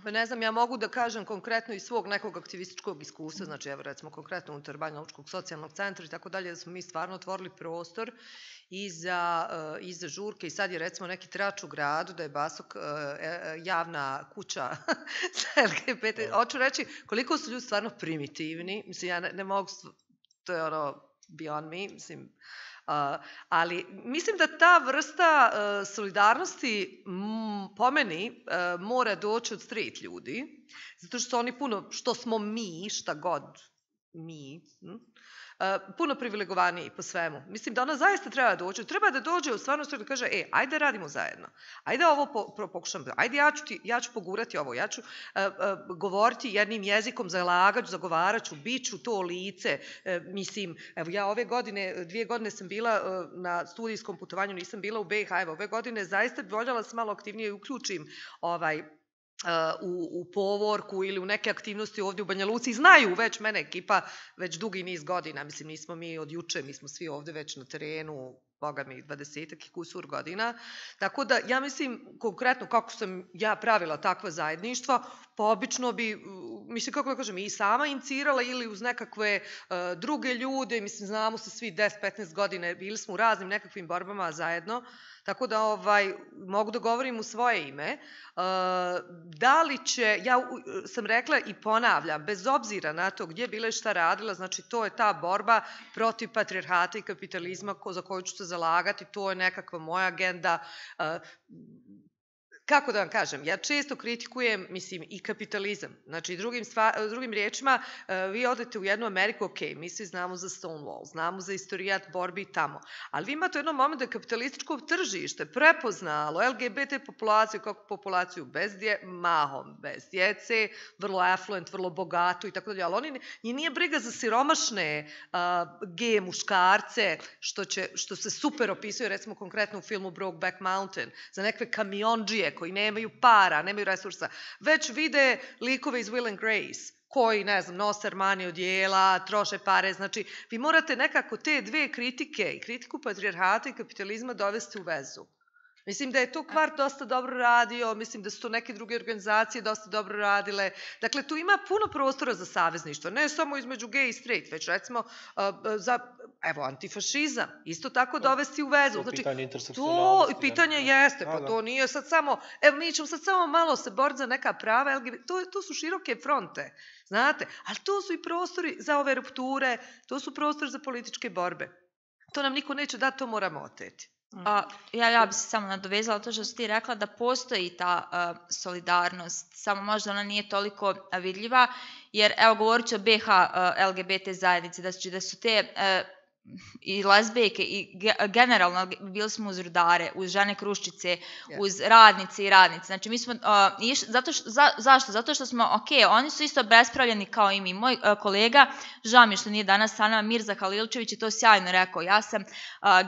Ne znam, ja mogu da kažem konkretno iz svog nekog aktivističkog iskustva, znači evo recimo konkretno unutar Banja Lučkog socijalnog centra i tako dalje, da smo mi stvarno otvorili prostor i za žurke i sad je recimo neki trač u gradu da je Basok javna kuća za LGBT. Hoću reći koliko su ljudi stvarno primitivni, mislim ja ne mogu, to je ono beyond me, mislim. Ali mislim da ta vrsta solidarnosti po meni mora doći od street ljudi, zato što su oni što smo mi, šta god mi, puno privilegovaniji po svemu. Mislim da ona zaista treba da dođe u stvarnosti da kaže, ajde radimo zajedno, ajde ovo pokušam, ajde ja ću pogurati ovo, ja ću govoriti jednim jezikom, zagovarat ću, bit ću to lice, mislim, evo ja ove godine, 2 godine sam bila na studijskom putovanju, nisam bila u BiH, evo ove godine zaista bi voljela se malo aktivnije uključim u povorku ili u neke aktivnosti ovdje u Banja Luci. Znaju već mene ekipa već dugi niz godina, mislim nismo mi od juče, mi smo svi ovdje već na terenu boga mi, 20 i kusur godina. Tako da, ja mislim, konkretno kako sam ja pravila takva zajedništva, pa obično bi, mislim, kako da kažem, i sama inicirala ili uz nekakve druge ljude, mislim, znamo se svi 10-15 godine, bili smo u raznim nekakvim borbama zajedno, tako da mogu da govorim u svoje ime. Da li će, ja sam rekla i ponavljam, bez obzira na to gdje bila i šta radila, znači to je ta borba protiv patrijarhata i kapitalizma za koju ću se zalagati, to je nekakva moja agenda. Kako da vam kažem, ja često kritikujem, mislim, i kapitalizam. Znači, drugim riječima, vi odete u jednu Ameriku, ok, mi svi znamo za Stonewall, znamo za istorijat borbi tamo, ali vi imate u jednom momentu da je kapitalističko tržište prepoznalo LGBT populaciju kao populaciju mahom bez djece, vrlo affluent, vrlo bogato i tako dalje, ali njih nije briga za siromašne gej muškarce, što se super opisuje, recimo konkretno u filmu Brokeback Mountain, za nekve kamionđije koji nemaju para, nemaju resursa, već vide likove iz Will and Grace, koji, ne znam, nose Armani odijela, troše pare, znači, vi morate nekako te dve kritike, i kritiku patrijarhata i kapitalizma dovesti u vezu. Mislim da je to Kvart dosta dobro radio, mislim da su to neke druge organizacije dosta dobro radile. Dakle, tu ima puno prostora za savezništvo, ne samo između gay i straight, već recimo za, antifašizam, isto tako dovesti u vezu. Znači, to pitanje jeste, pa to nije sad samo, mi ćemo sad samo malo se boriti za neka prava LGBT, to su široke fronte, znate, ali to su i prostori za ove rupture, to su prostori za političke borbe. To nam niko neće dati, to moramo oteti. Ja bi se samo nadovezala to što si ti rekla da postoji ta solidarnost, samo možda ona nije toliko vidljiva, jer evo govorit ću o BH LGBT zajednici, da su te i lezbejke i generalno bili smo uz rudare, uz žene kruščice, uz radnice i radnice. Znači mi smo zašto? Zato što smo, oni su isto bespravljeni kao i mi. Moj kolega, žao mi što nije danas sa nama, Mirza Halilčević je to sjajno rekao. Ja sam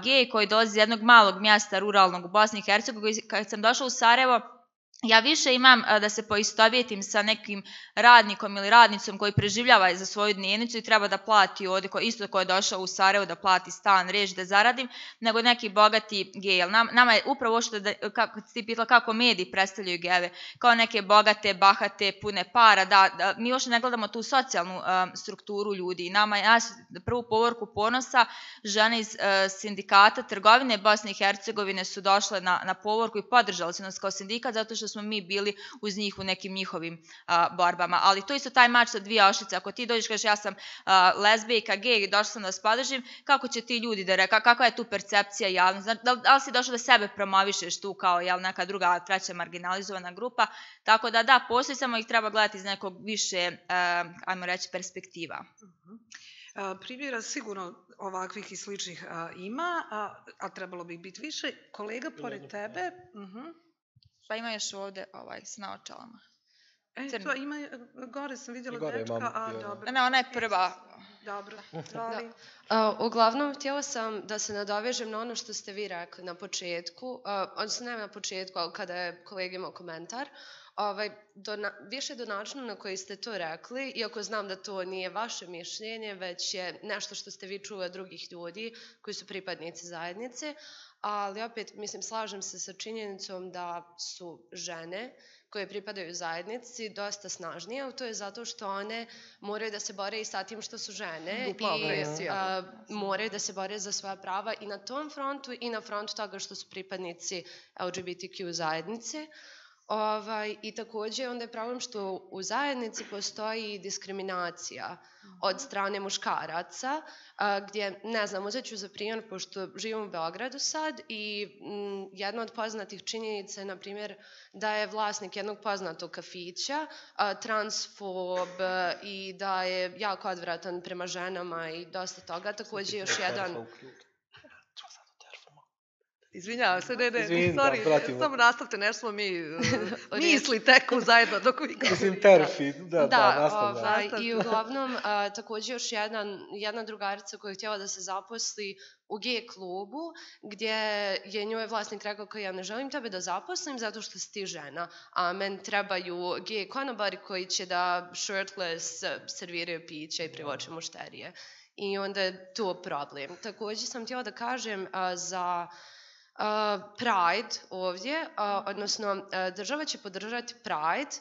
gej koji dolazi iz jednog malog mjesta ruralnog u Bosni i Hercegovini. Kad sam došla u Sarajevo, ja više imam da se poistovjetim sa nekim radnikom ili radnicom koji preživljava za svoju dnevnicu i treba da plati ovdje, isto ko je došao u Sarajevo da plati stan, rež, da zaradim, nego neki bogati gej. Nama je upravo što, kako ti pitala, kako mediji predstavljaju gejeve, kao neke bogate, bahate, pune para, da mi još ne gledamo tu socijalnu strukturu ljudi. Nama je prvu povorku ponosa, žene iz sindikata trgovine Bosne i Hercegovine su došle na povorku i podržali su nas kao sindikat zato što smo mi bili uz njih u nekim njihovim borbama. Ali to isto taj mač sa dvije oštrice. Ako ti dođeš i kažeš ja sam lezbijka, gej, došla sam da vas podržim, kako će ti ljudi da reka, kakva je tu percepcija javnosti? Znači, da li si došla da sebe promovišeš tu kao neka druga, treća marginalizovana grupa? Tako da, postoji, samo ih treba gledati iz nekog više, ajmo reći, perspektiva. Primjera sigurno ovakvih i sličnih ima, a trebalo bi biti više. Kolega, pored tebe... Pa ima još ovdje s naočalama. To ima, gore sam vidjela dečka, a dobro. Ne, ona je prva. Dobro. Uglavnom, htjela sam da se nadovežem na ono što ste vi rekli na početku, odnosno ne na početku, ali kada je kolega imao komentar, više do načina na koji ste to rekli, iako znam da to nije vaše mišljenje, već je nešto što ste vi čuli od drugih ljudi koji su pripadnici zajednice, ali opet, mislim, slažem se sa činjenicom da su žene koje pripadaju zajednici dosta snažnije, ali to je zato što one moraju da se bore i sa tim što su žene i moraju da se bore za svoja prava i na tom frontu i na frontu toga što su pripadnici LGBTQ zajednice. I također onda je problem što u zajednici postoji diskriminacija od strane muškaraca, gdje, ne znam, uzet ću za primjer, pošto živim u Beogradu sad i jedna od poznatih činjenica je, na primjer, da je vlasnik jednog poznatog kafića transfob i da je jako odvratan prema ženama i dosta toga. Također još jedan... Izvinjavam se, sorry, samo nastavite, nešto smo mi misli teku zajedno dok vi govorite. Mislim, terfi, nastavljamo. I uglavnom, također još jedna drugarica koja je htjela da se zaposli u gej klubu, gdje je njoj vlasnik rekao kao ja ne želim tebe da zaposlim zato što si ti žena, a meni trebaju gej konobari koji će da shirtless serviraju piće i privoče mušterije. i onda je to problem. Također sam htjela da kažem za Pride ovdje, odnosno država će podržati Pride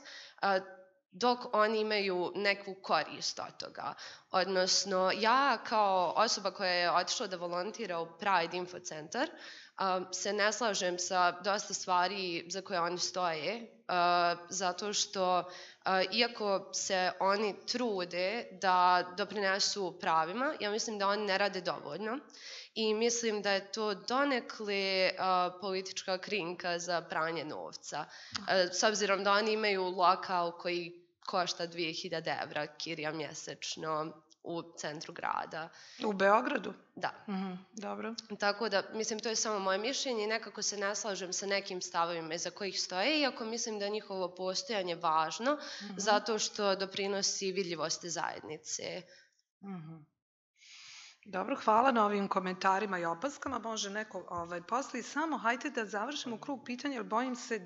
dok oni imaju neku korist od toga. Odnosno, ja kao osoba koja je otišla da volontira u Pride Info Centar, se ne slažem sa dosta stvari za koje oni stoje, zato što iako se oni trude da doprinesu pravima, ja mislim da oni ne rade dovoljno i mislim da je to donekle politička krinka za pranje novca. S obzirom da oni imaju lokal koji košta 2000 evra kirija mjesečno u centru grada. U Beogradu? Da. Dobro. Tako da, mislim, to je samo moje mišljenje i nekako se ne slažem sa nekim stavovima iza kojih stoje, iako mislim da je njihovo postojanje važno, zato što doprinosi vidljivosti zajednice. Dobro, hvala na ovim komentarima i opaskama. Može neko poslije. Samo hajde da završimo krug pitanja, jer bojim se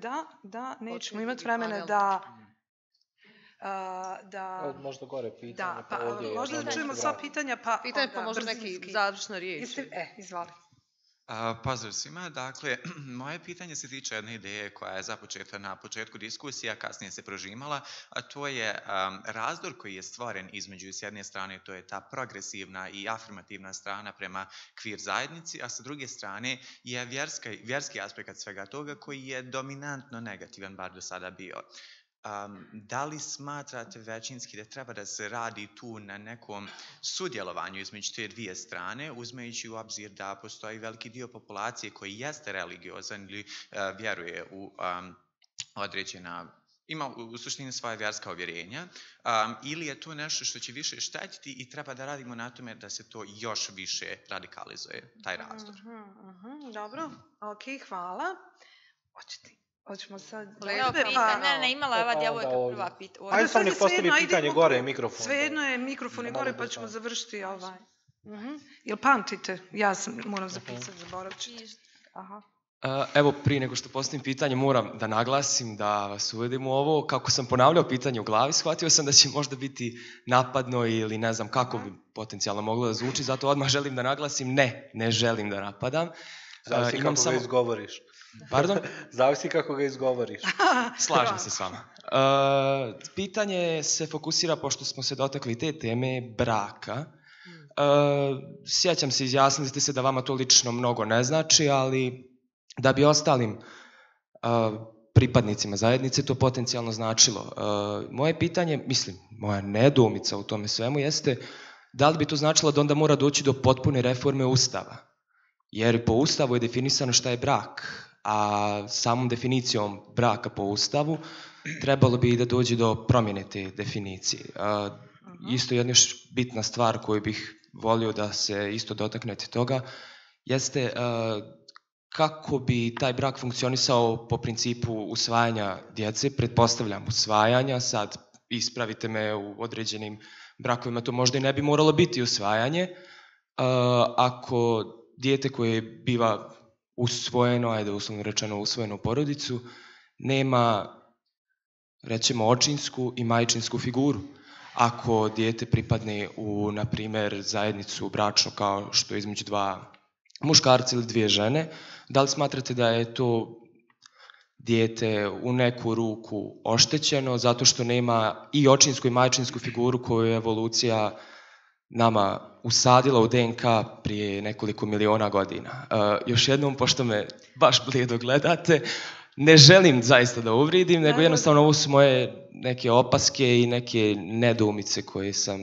da nećemo imati vremena da... Možda gore pitanje. Možda da čujemo sva pitanja, pa možda neki završna riječ. Izvali. Pozdrav svima. Dakle, moje pitanje se tiče jedne ideje koja je započeta na početku diskusije, a kasnije se prožimala, a to je razdor koji je stvoren između s jedne strane, to je ta progresivna i afirmativna strana prema queer zajednici, a sa druge strane je vjerski aspekt svega toga koji je dominantno negativan, bar do sada bio. Da li smatrate većinski da treba da se radi tu na nekom sudjelovanju između te dvije strane, uzmejući u obzir da postoji veliki dio populacije koji jeste religiozan ili vjeruje u određena, ima u suštini svoje vjerska uvjerenja, ili je to nešto što će više štetiti i treba da radimo na tome da se to još više radikalizuje, taj razdor? Dobro, ok, hvala. Hoćemo sad... Ne, imala ova djevojka prva pitanja. Ajde sam nek postavi pitanje gore, mikrofon. Svejedno je, mikrofon je gore, pa ćemo završiti ovaj. Jel pamtite? Ja moram zapisati, zaboravit ćete. Evo, prije nego što postavim pitanje, moram da naglasim da vas uvedim u ovo. Kako sam ponavljao pitanje u glavi, shvatio sam da će možda biti napadno ili ne znam kako bi potencijalno moglo da zvuči, zato odmah želim da naglasim, ne želim da napadam. Zavisi kako ga izgovoriš. Pardon? Zavisi kako ga izgovoriš. Slažem se s vama. Pitanje se fokusira, pošto smo se dotakli te teme, braka. Sjećam se, izjasnili ste se da vama to lično mnogo ne znači, ali da bi ostalim pripadnicima zajednice to potencijalno značilo. Moje pitanje, moja nedoumica u tome svemu jeste da li bi to značilo da onda mora doći do potpune reforme Ustava. Jer po Ustavu je definisano šta je brak, a samom definicijom braka po Ustavu trebalo bi i da dođe do promjene te definicije. Isto jedna još bitna stvar koju bih volio da se isto dotaknete toga jeste kako bi taj brak funkcionisao po principu usvajanja djece. Pretpostavljam usvajanja, sad ispravite me, u određenim brakovima to možda i ne bi moralo biti usvajanje. Ako dijete koje biva usvojeno, ajde uslovno rečeno usvojeno u porodicu, nema, rećemo, očinsku i majčinsku figuru. Ako dijete pripadne u, na primjer, zajednicu bračnu kao što je između dva muškarca ili dvije žene, da li smatrate da je to dijete u neku ruku oštećeno zato što nema i očinsku i majčinsku figuru koju je evolucija nama usadila u DNK prije nekoliko miliona godina. Još jednom, pošto me baš blijedo gledate, ne želim zaista da uvrijedim, nego jednostavno ovo su moje neke opaske i neke nedoumice koje sam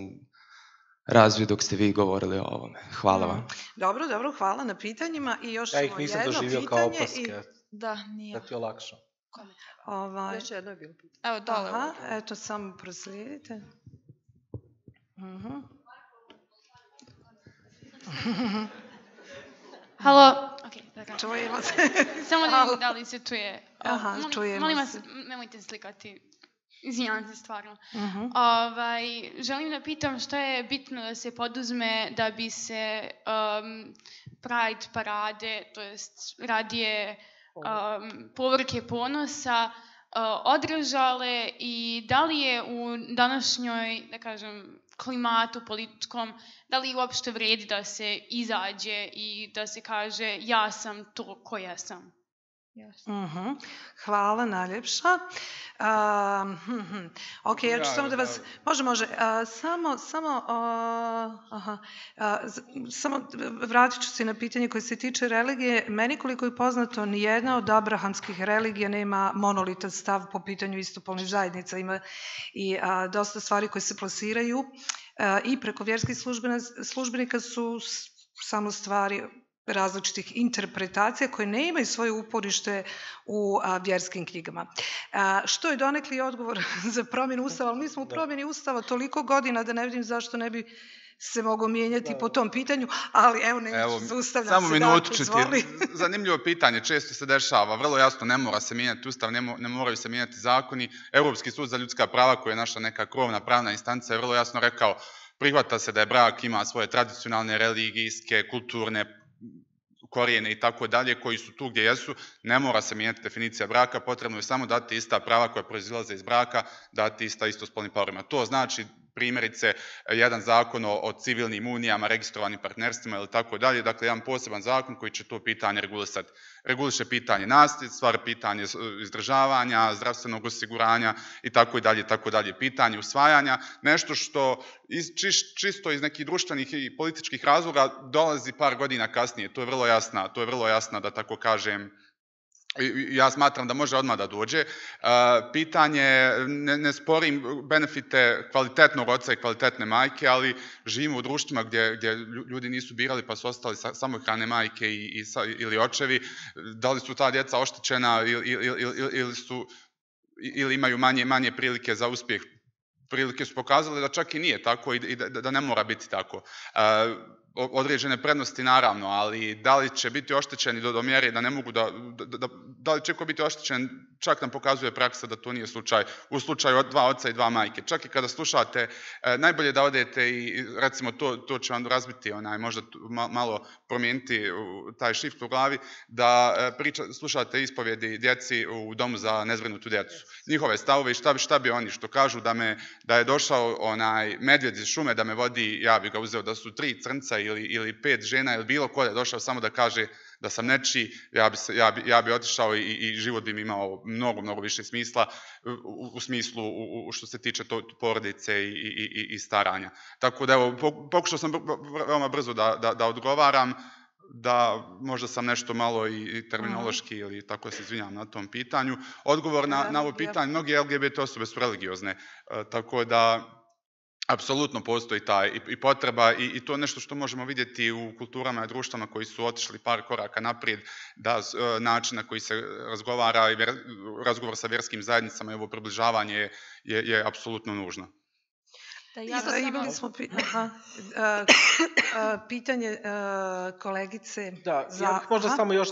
razvio dok ste vi govorili o ovome. Hvala vam. Dobro, hvala na pitanjima. I još ja ih nisam doživio kao opaske. Da, nije. Da ti olakšam. Još jedno je bilo pitanje. Evo, dole. Eto, samo proslijedite. Halo. Čujemo se. Samo da vidim da li se čuje. Čujemo se. Molim vas, nemojte slikati. Izvinjam se stvarno. Želim da pitam što je bitno da se poduzme da bi se Pride parade, to jest radije povorke ponosa, održale i da li je u današnjoj, da kažem, klimatu političkom, da li uopšte vredi da se izađe i da se kaže ja sam to ko ja sam? Hvala najljepša. Ok, ja ću samo da vas... Može. Samo vratit ću se na pitanje koje se tiče religije. Meni koliko je poznato, nijedna od abrahamskih religija nema monolitan stav po pitanju istopolnih zajednica. Ima i dosta stvari koje se plasiraju i preko vjerskih službenika su samo stvari različitih interpretacija koje ne imaju svoje uporište u vjerskim knjigama. Što je donekli odgovor za promjenu Ustava, ali mi smo u promjeni Ustava toliko godina da ne vidim zašto ne bi se moglo mijenjati po tom pitanju, ali evo neću se ustavljam se. Samo minutu ću ti. Zanimljivo pitanje, često se dešava, vrlo jasno, ne mora se mijenjati Ustav, ne moraju se mijenjati zakoni. Europski sud za ljudska prava, koji je naša neka krovna pravna instanca, je vrlo jasno rekao, prihvata se da je brak ima svoje tradicionalne, religijske, kulturne korijene i tako dalje, koji su tu gdje jesu, ne mora se mijenjati definicija braka, potrebno je samo dati ista prava koja proizilaze iz braka, dati istospolnim parovima. To znači, primjerice, jedan zakon o civilnim unijama, registrovanim partnerstvima ili tako dalje, dakle, jedan poseban zakon koji će to pitanje regulisati. Reguliše pitanje nasljedstva, pitanje izdržavanja, zdravstvenog osiguranja i tako dalje, pitanje usvajanja, nešto što čisto iz nekih društvenih i političkih razloga dolazi par godina kasnije, to je vrlo jasna, da tako kažem, ja smatram da može odmah da dođe. Pitanje, ne sporim benefite kvalitetnog oca i kvalitetne majke, ali živimo u društvima gdje ljudi nisu birali pa su ostali samohrane majke ili očevi. Da li su ta djeca oštećena ili imaju manje prilike za uspjeh? Prilike su pokazale da čak i nije tako i da ne mora biti tako. Određene prednosti naravno, ali da li će biti oštećeni do mjere da ne mogu da li će ko biti oštećen, čak nam pokazuje praksa da to nije slučaj u slučaju od dva oca i dva majke. Čak i kada slušate, najbolje da odete i recimo to će vam razbiti, možda malo promijeniti taj shift u glavi, da slušate ispovjedi djeci u domu za nezbrinutu djecu. Njihove stavove i šta bi oni, što kažu da je došao medvjed iz šume da me vodi, ja bi ga uzeo, da su 3 crnca ili 5 žena ili bilo ko je došao samo da kaže da sam nečiji, ja bi otišao i život bi mi imao mnogo više smisla u smislu što se tiče porodice i staranja. Tako da evo, pokušao sam veoma brzo da odgovaram, da možda sam nešto malo i terminološki ili tako se izvinjam na tom pitanju. Odgovor na ovo pitanje, mnogi LGBT osobe su religiozne, tako da apsolutno postoji ta i potreba i to je nešto što možemo vidjeti u kulturama i društvama koji su otišli par koraka naprijed, da način na koji se razgovara i razgovor sa vjerskim zajednicama i ovo približavanje je apsolutno nužno. Imali smo pitanje kolegice. Da, ja bih možda samo još,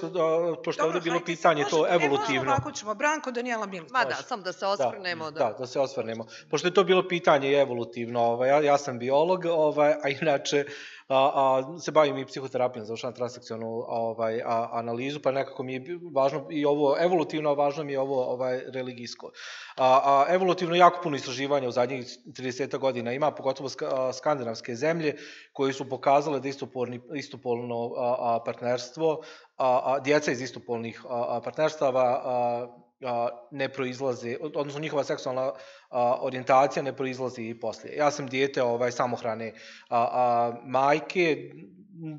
pošto ovdje je bilo pitanje to evolutivno. Ovako ćemo, Branko, Danijela Milić. Ma da, samo da se osvrnemo. Da se osvrnemo. Pošto je to bilo pitanje evolutivno, ja sam biolog, a inače se bavim i psihoterapijom, završavam transakcionalnu analizu, pa nekako mi je važno i ovo evolutivno, a važno mi je ovo religijsko. Evolutivno jako puno istraživanja u zadnjih 30 godina ima, pogotovo skandinavske zemlje, koje su pokazale da istopolno partnerstvo, djeca iz istopolnih partnerstava ne proizlaze, odnosno njihova seksualna orijentacija ne proizlazi i poslije. Ja sam dijete samohrane majke,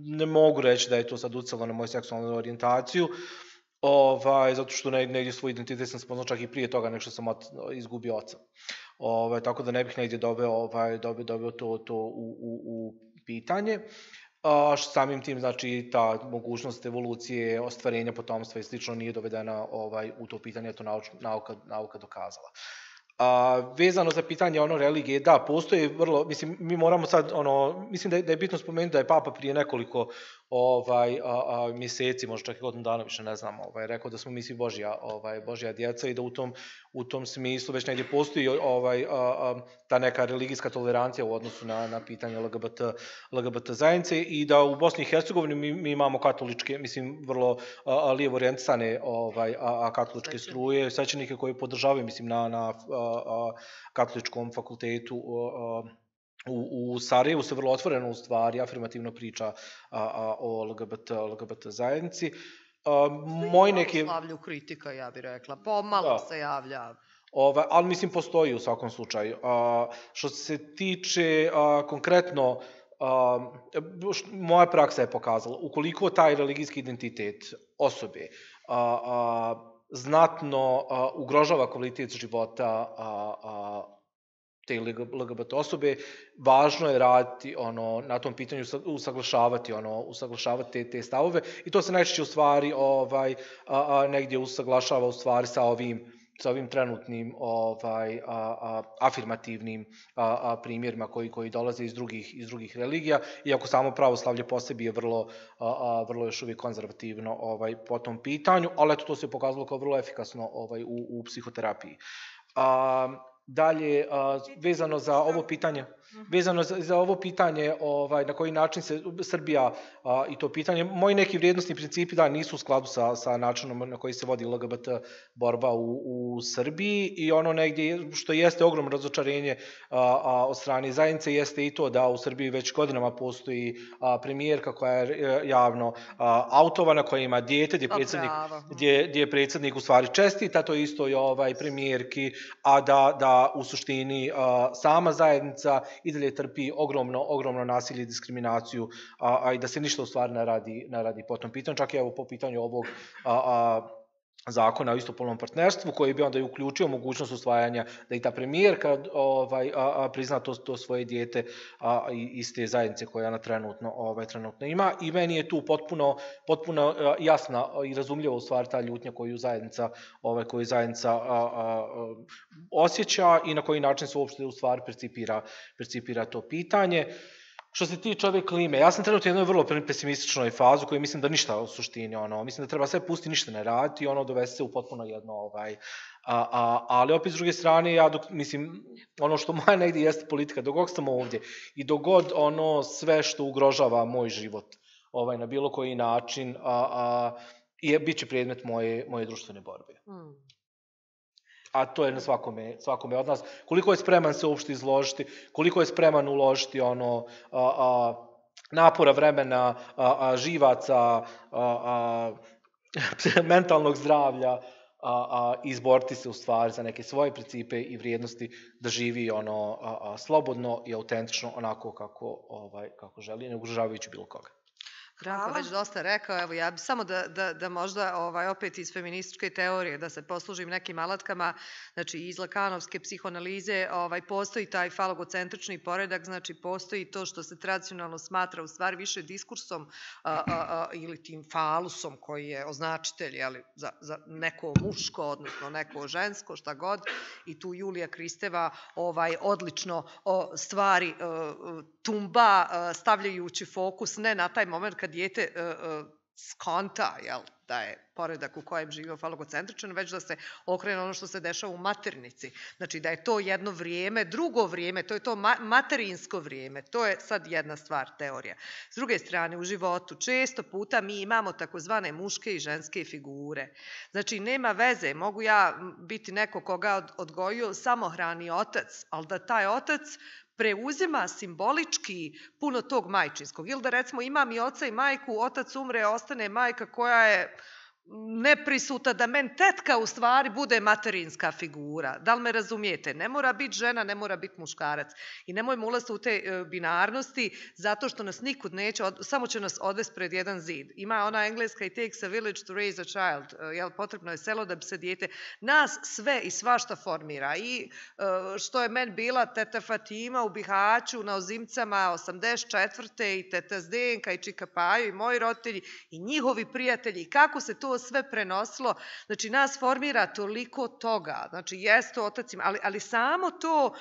ne mogu reći da je to sad ucelo na moju seksualnu orijentaciju, zato što negdje svoj identitet sam spoznao čak i prije toga nego što sam izgubio oca. Tako da ne bih negdje dobio to u pitanje. Samim tim, znači, ta mogućnost evolucije, ostvarenja potomstva i slično nije dovedena u to pitanje, je to nauka dokazala. Vezano za pitanje religije, da, postoji vrlo, mislim, mi moramo sad, mislim da je bitno spomenuti da je Papa prije nekoliko mjeseci, možda čak i godinu dana, više ne znam, rekao da smo mi svi Božja djeca i da u tom smislu već negdje postoji ta neka religijska tolerancija u odnosu na pitanje LGBT zajednice i da u Bosni i Hercegovini mi imamo katoličke, mislim, vrlo lijevo orijentisane katoličke struje, svećenike koji podržavaju, mislim, na katoličkom fakultetu u Sarajevu se vrlo otvoreno u stvari afirmativno priča o LGBT zajednici. Moj neki... Slavlju kritika, ja bih rekla. Pomalo se javlja. Ali mislim postoji u svakom slučaju. Što se tiče konkretno, moja praksa je pokazala, ukoliko taj religijski identitet osobe znatno ugrožava kvalitet života te LGBT osobe, važno je raditi na tom pitanju, usaglašavati te stavove i to se najčešće u stvari negdje usaglašava u stvari sa ovim trenutnim afirmativnim primjerima koji dolaze iz drugih religija, iako samo pravoslavlje po sebi je vrlo još uvijek konzervativno po tom pitanju, ali eto to se pokazalo kao vrlo efikasno u psihoterapiji. Dalje, vezano za ovo pitanje na koji način se Srbija i to pitanje, moji neki vrijednosni principi nisu u skladu sa načinom na koji se vodi LGBT borba u Srbiji i ono negdje što jeste ogromno razočarenje od strane zajednice jeste i to da u Srbiji već godinama postoji premijerka koja je javno autovana, koja ima dijete, gdje je predsjednik u stvari čestita, to isto je premijerki, a da u suštini sama zajednica i dalje trpi ogromno nasilje i diskriminaciju, a i da se ništa u stvari ne radi po tom pitanju, čak i po pitanju ovog zakona o istopolnom partnerstvu, koji bi onda i uključio mogućnost usvajanja da i ta premijerka prizna to svoje dijete iz te zajednice koja ona trenutno ima. I meni je tu potpuno jasna i razumljiva u stvari ta ljutnja koju zajednica osjeća i na koji način se uopšte u stvari percipira to pitanje. Što se tiče ove klime, ja sam trenutno u jednoj vrlo pesimističnoj fazi koji mislim da ništa u suštini, mislim da treba sve pustiti, ništa ne raditi i dovesti se u potpuno jedno, ali opet s druge strane, ono što moja negdje jeste politika, dok god sam ovdje i dok god sve što ugrožava moj život na bilo koji način, bit će predmet moje društvene borbe. A to je na svakome od nas. Koliko je spreman se uopšte izložiti, koliko je spreman uložiti napora, vremena, živaca, mentalnog zdravlja, izboriti se u stvari za neke svoje principe i vrijednosti, da živi slobodno i autentično onako kako želi, ne ugrožavajući bilo koga. Branko već dosta rekao, evo ja bih samo da možda opet iz feminističke teorije da se poslužim nekim alatkama, znači iz lakanovske psihoanalize postoji taj falogocentrični poredak, znači postoji to što se tradicionalno smatra u stvari više diskursom ili tim falusom koji je označitelj za neko muško, odnosno neko žensko, šta god, i tu Julija Kristeva odlično stvari tumba stavljajući fokus ne na taj moment kad dijete skonta da je poredak u kojem živi falogocentričan, već da se okrene ono što se dešava u maternici. Znači da je to jedno vrijeme, drugo vrijeme, to je to materinsko vrijeme. To je sad jedna stvar, teorija. S druge strane, u životu često puta mi imamo takozvane muške i ženske figure. Znači nema veze, mogu ja biti neko koga odgojio samohrani otac, ali da taj otac preuzima simbolički puno tog majčinskog. Ili da recimo imam i oca i majku, otac umre, ostane majka koja je neprisuta, da men tetka u stvari bude materinska figura. Da li me razumijete? Ne mora biti žena, ne mora biti muškarac. I nemojmo ulaziti u te binarnosti, zato što nas nikud neće, samo će nas odvesti pred jedan zid. Ima ona engleska it takes a village to raise a child. Potrebno je selo da bi se dijete. Nas sve i svašta formira. I što je meni bila teta Fatima u Bihaću na Ozimcama 84. i teta Zdenka i Čika Paju i moji roditelji i njihovi prijatelji. Kako se to sve prenosilo, znači nas formira toliko toga, znači jeste otacima, ali samo to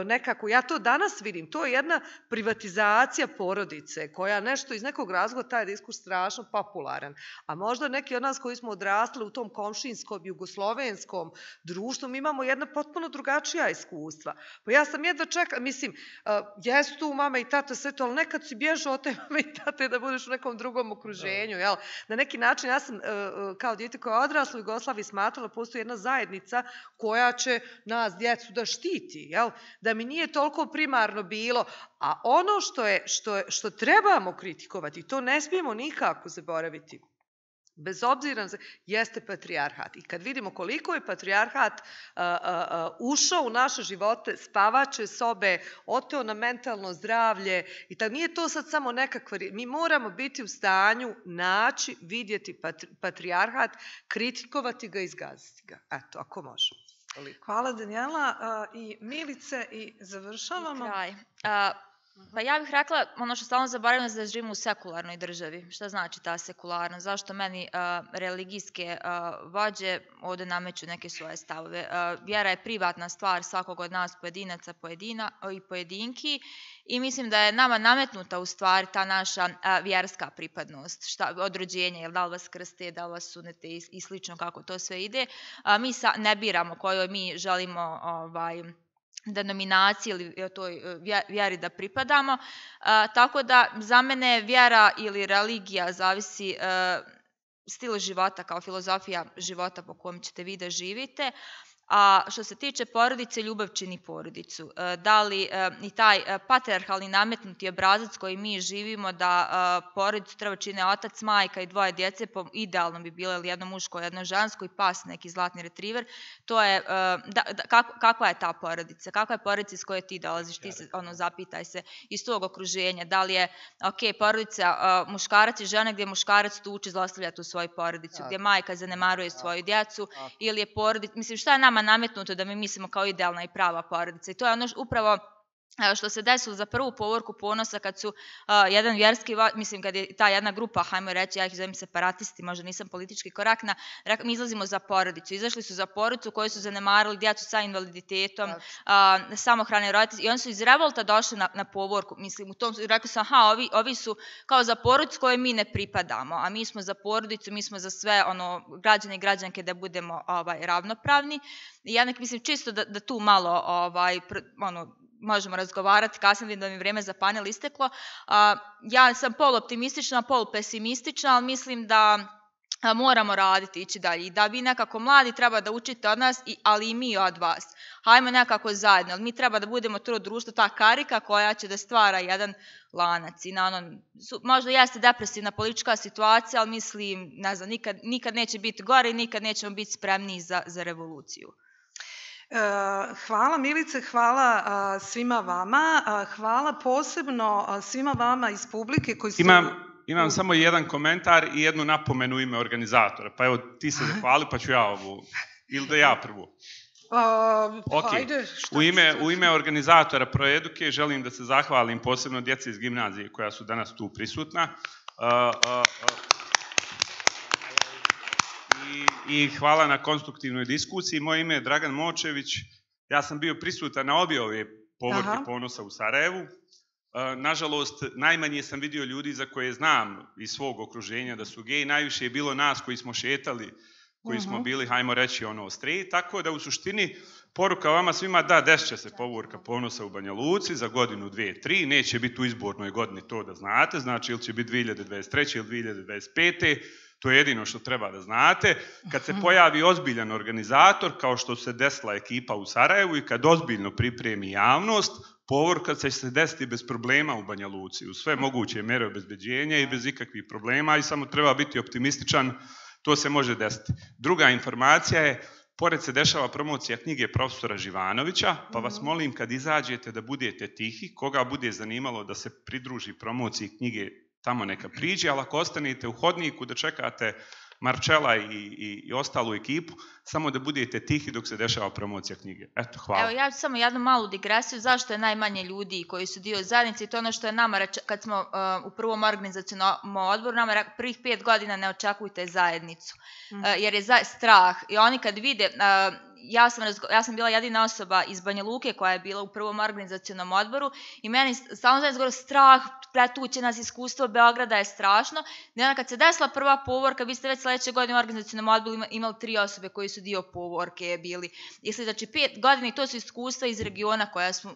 nekako, ja to danas vidim, to je jedna privatizacija porodice koja nešto iz nekog razloga, taj diskurs strašno popularan, a možda neki od nas koji smo odrasli u tom komšinskom, jugoslovenskom društvu, mi imamo jedna potpuno drugačija iskustva. Pa ja sam jedva čekala, mislim, jesu tu mama i tata sve to, ali nekad si bježao od te mame i tate da budeš u nekom drugom okruženju, jel? Na neki način ja sam sam kao dijete koja je odrasla u Jugoslaviji smatrala da postoji jedna zajednica koja će nas, djecu, da štiti, jel? Da mi nije toliko primarno bilo, a ono što trebamo kritikovati, to ne smijemo nikako zaboraviti, bez obzira jeste patrijarhat. I kad vidimo koliko je patrijarhat ušao u naše živote, spavače sobe, oteo na mentalno zdravlje, i tako nije to sad samo nekakva, mi moramo biti u stanju naći, vidjeti patrijarhat, kritikovati ga i izgaziti ga. Eto, ako možemo. Hvala Danijela. I Milice, i završavamo. I kraj. Pa ja bih rekla, ono što stalno zaboravljamo, da živimo u sekularnoj državi. Šta znači ta sekularnost? Zašto meni religijske vođe ovdje nameću neke svoje stavove? Vjera je privatna stvar svakog od nas pojedinaca i pojedinki i mislim da je nama nametnuta u stvari ta naša vjerska pripadnost od rođenja, da li vas krste, da li vas sunete i slično kako to sve ide. Mi ne biramo kojoj mi želimo denominaciji ili toj vjeri da pripadamo, tako da za mene vjera ili religija zavisi stil života kao filozofija života po kojem ćete vi da živite. A što se tiče porodice, ljubav čini porodicu. Da li i taj patrijarhalni nametnuti obrazac koji mi živimo, da porodicu treba čine otac, majka i 2 djece, idealno bi bilo jedno muško, jedno žensko i pas neki zlatni retriver, to je, kakva je ta porodica? Kakva je porodica iz koje ti dolaziš? Ti se, zapitaj se iz tog okruženja. Da li je, porodica muškarac i žena gdje muškarac tuče, zlostavlja tu svoju porodicu, gdje majka zanemaruje svoju djecu, ili je porodica, mislim, šta je nama nametnuto da mi mislimo kao idealna i prava porodica. I to je ono upravo što se desilo za prvu povorku Ponosa kad su jedan vjerski, mislim kad je ta jedna grupa, hajmo reći, ja ih zovem separatisti, možda nisam politički korektna, mi izlazimo za porodicu. Izašli su za porodicu koju su zanemarali djecu sa invaliditetom, samohrane roditelji i oni su iz revolta došli na povorku. Mislim, u tom rekli sam, ovi su kao za porodicu koje mi ne pripadamo, a mi smo za porodicu, mi smo za sve građane i građanke da budemo ravnopravni. I ja mislim čisto da tu malo možemo razgovarati, kasnije vidim da mi vrijeme za panel isteklo. Ja sam poluoptimistična, polupesimistična, ali mislim da moramo raditi, ići dalje. I da vi nekako mladi treba da učite od nas, ali i mi od vas. Hajmo nekako zajedno, ali mi treba da budemo to društvo, ta karika koja će da stvara jedan lanac. I možda jeste depresivna politička situacija, ali mislim, ne znam, nikad neće biti gore i nikad nećemo biti spremniji za revoluciju. Hvala Milice, hvala svima vama, hvala posebno svima vama iz publike koji su... Imam samo jedan komentar i jednu napomenu u ime organizatora, pa evo ti se zahvali pa ću ja ovu, ili da ja prvu. U ime organizatora Proeduke želim da se zahvalim posebno djeci iz gimnazije koja su danas tu prisutna. I hvala na konstruktivnoj diskusiji. Moje ime je Dragan Močević. Ja sam bio prisutan na obje ove povorke Ponosa u Sarajevu. Nažalost, najmanje sam vidio ljudi za koje znam iz svog okruženja da su geji. Najviše je bilo nas koji smo šetali, koji smo bili, hajmo reći, straight. Tako da u suštini poruka vama svima da desit će se povorka Ponosa u Banja Luci za godinu, 2, 3. Neće biti u izbornoj godini, to da znate. Znači, ili će biti 2023. ili 2025. To je jedino što treba da znate. Kad se pojavi ozbiljan organizator, kao što se desila ekipa u Sarajevu i kad ozbiljno pripremi javnost, povorka će se desiti bez problema u Banja Luci, u sve moguće mere obezbeđenja i bez ikakvih problema i samo treba biti optimističan, to se može desiti. Druga informacija je, pored se dešava promocija knjige profesora Živanovića, pa vas molim kad izađete da budete tihi, koga bude zanimalo da se pridruži promociji knjige, tamo neka priđe, ali ako ostanete u hodniku da čekate Marčela i ostalu ekipu, samo da budete tihi dok se dešava promocija knjige. Eto, hvala. Evo, ja ću samo jednu malu digresiju, zašto je najmanje ljudi koji su dio zajednice i to je ono što je nama, kad smo u prvom organizacionom odboru, nama rekao, prvih 5 godina ne očekujte zajednicu, jer je strah i oni kad vide... Ja sam bila jedina osoba iz Banja Luke koja je bila u prvom organizacionom odboru i meni stalno zgoro strah, pretuće nas iskustvo Beograda je strašno. I onda kad se desila prva povorka, vi ste već sledeće godine u organizacionom odboru imali 3 osobe koji su dio povorke bili. Znači 5 godina i to su iskustva iz regiona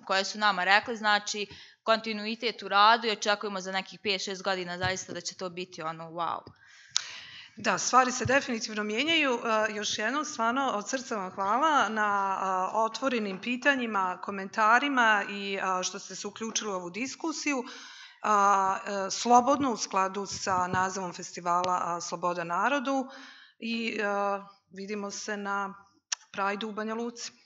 koja su nama rekli, znači kontinuitet u radu i očekujemo za nekih 5-6 godina zaista da će to biti wow. Da, stvari se definitivno mijenjaju. Još jednom, stvarno, od srca vam hvala na otvorenim pitanjima, komentarima i što ste se uključili u ovu diskusiju. Slobodno, u skladu sa nazivom festivala Sloboda narodu i vidimo se na Prajdu u Banja Luci.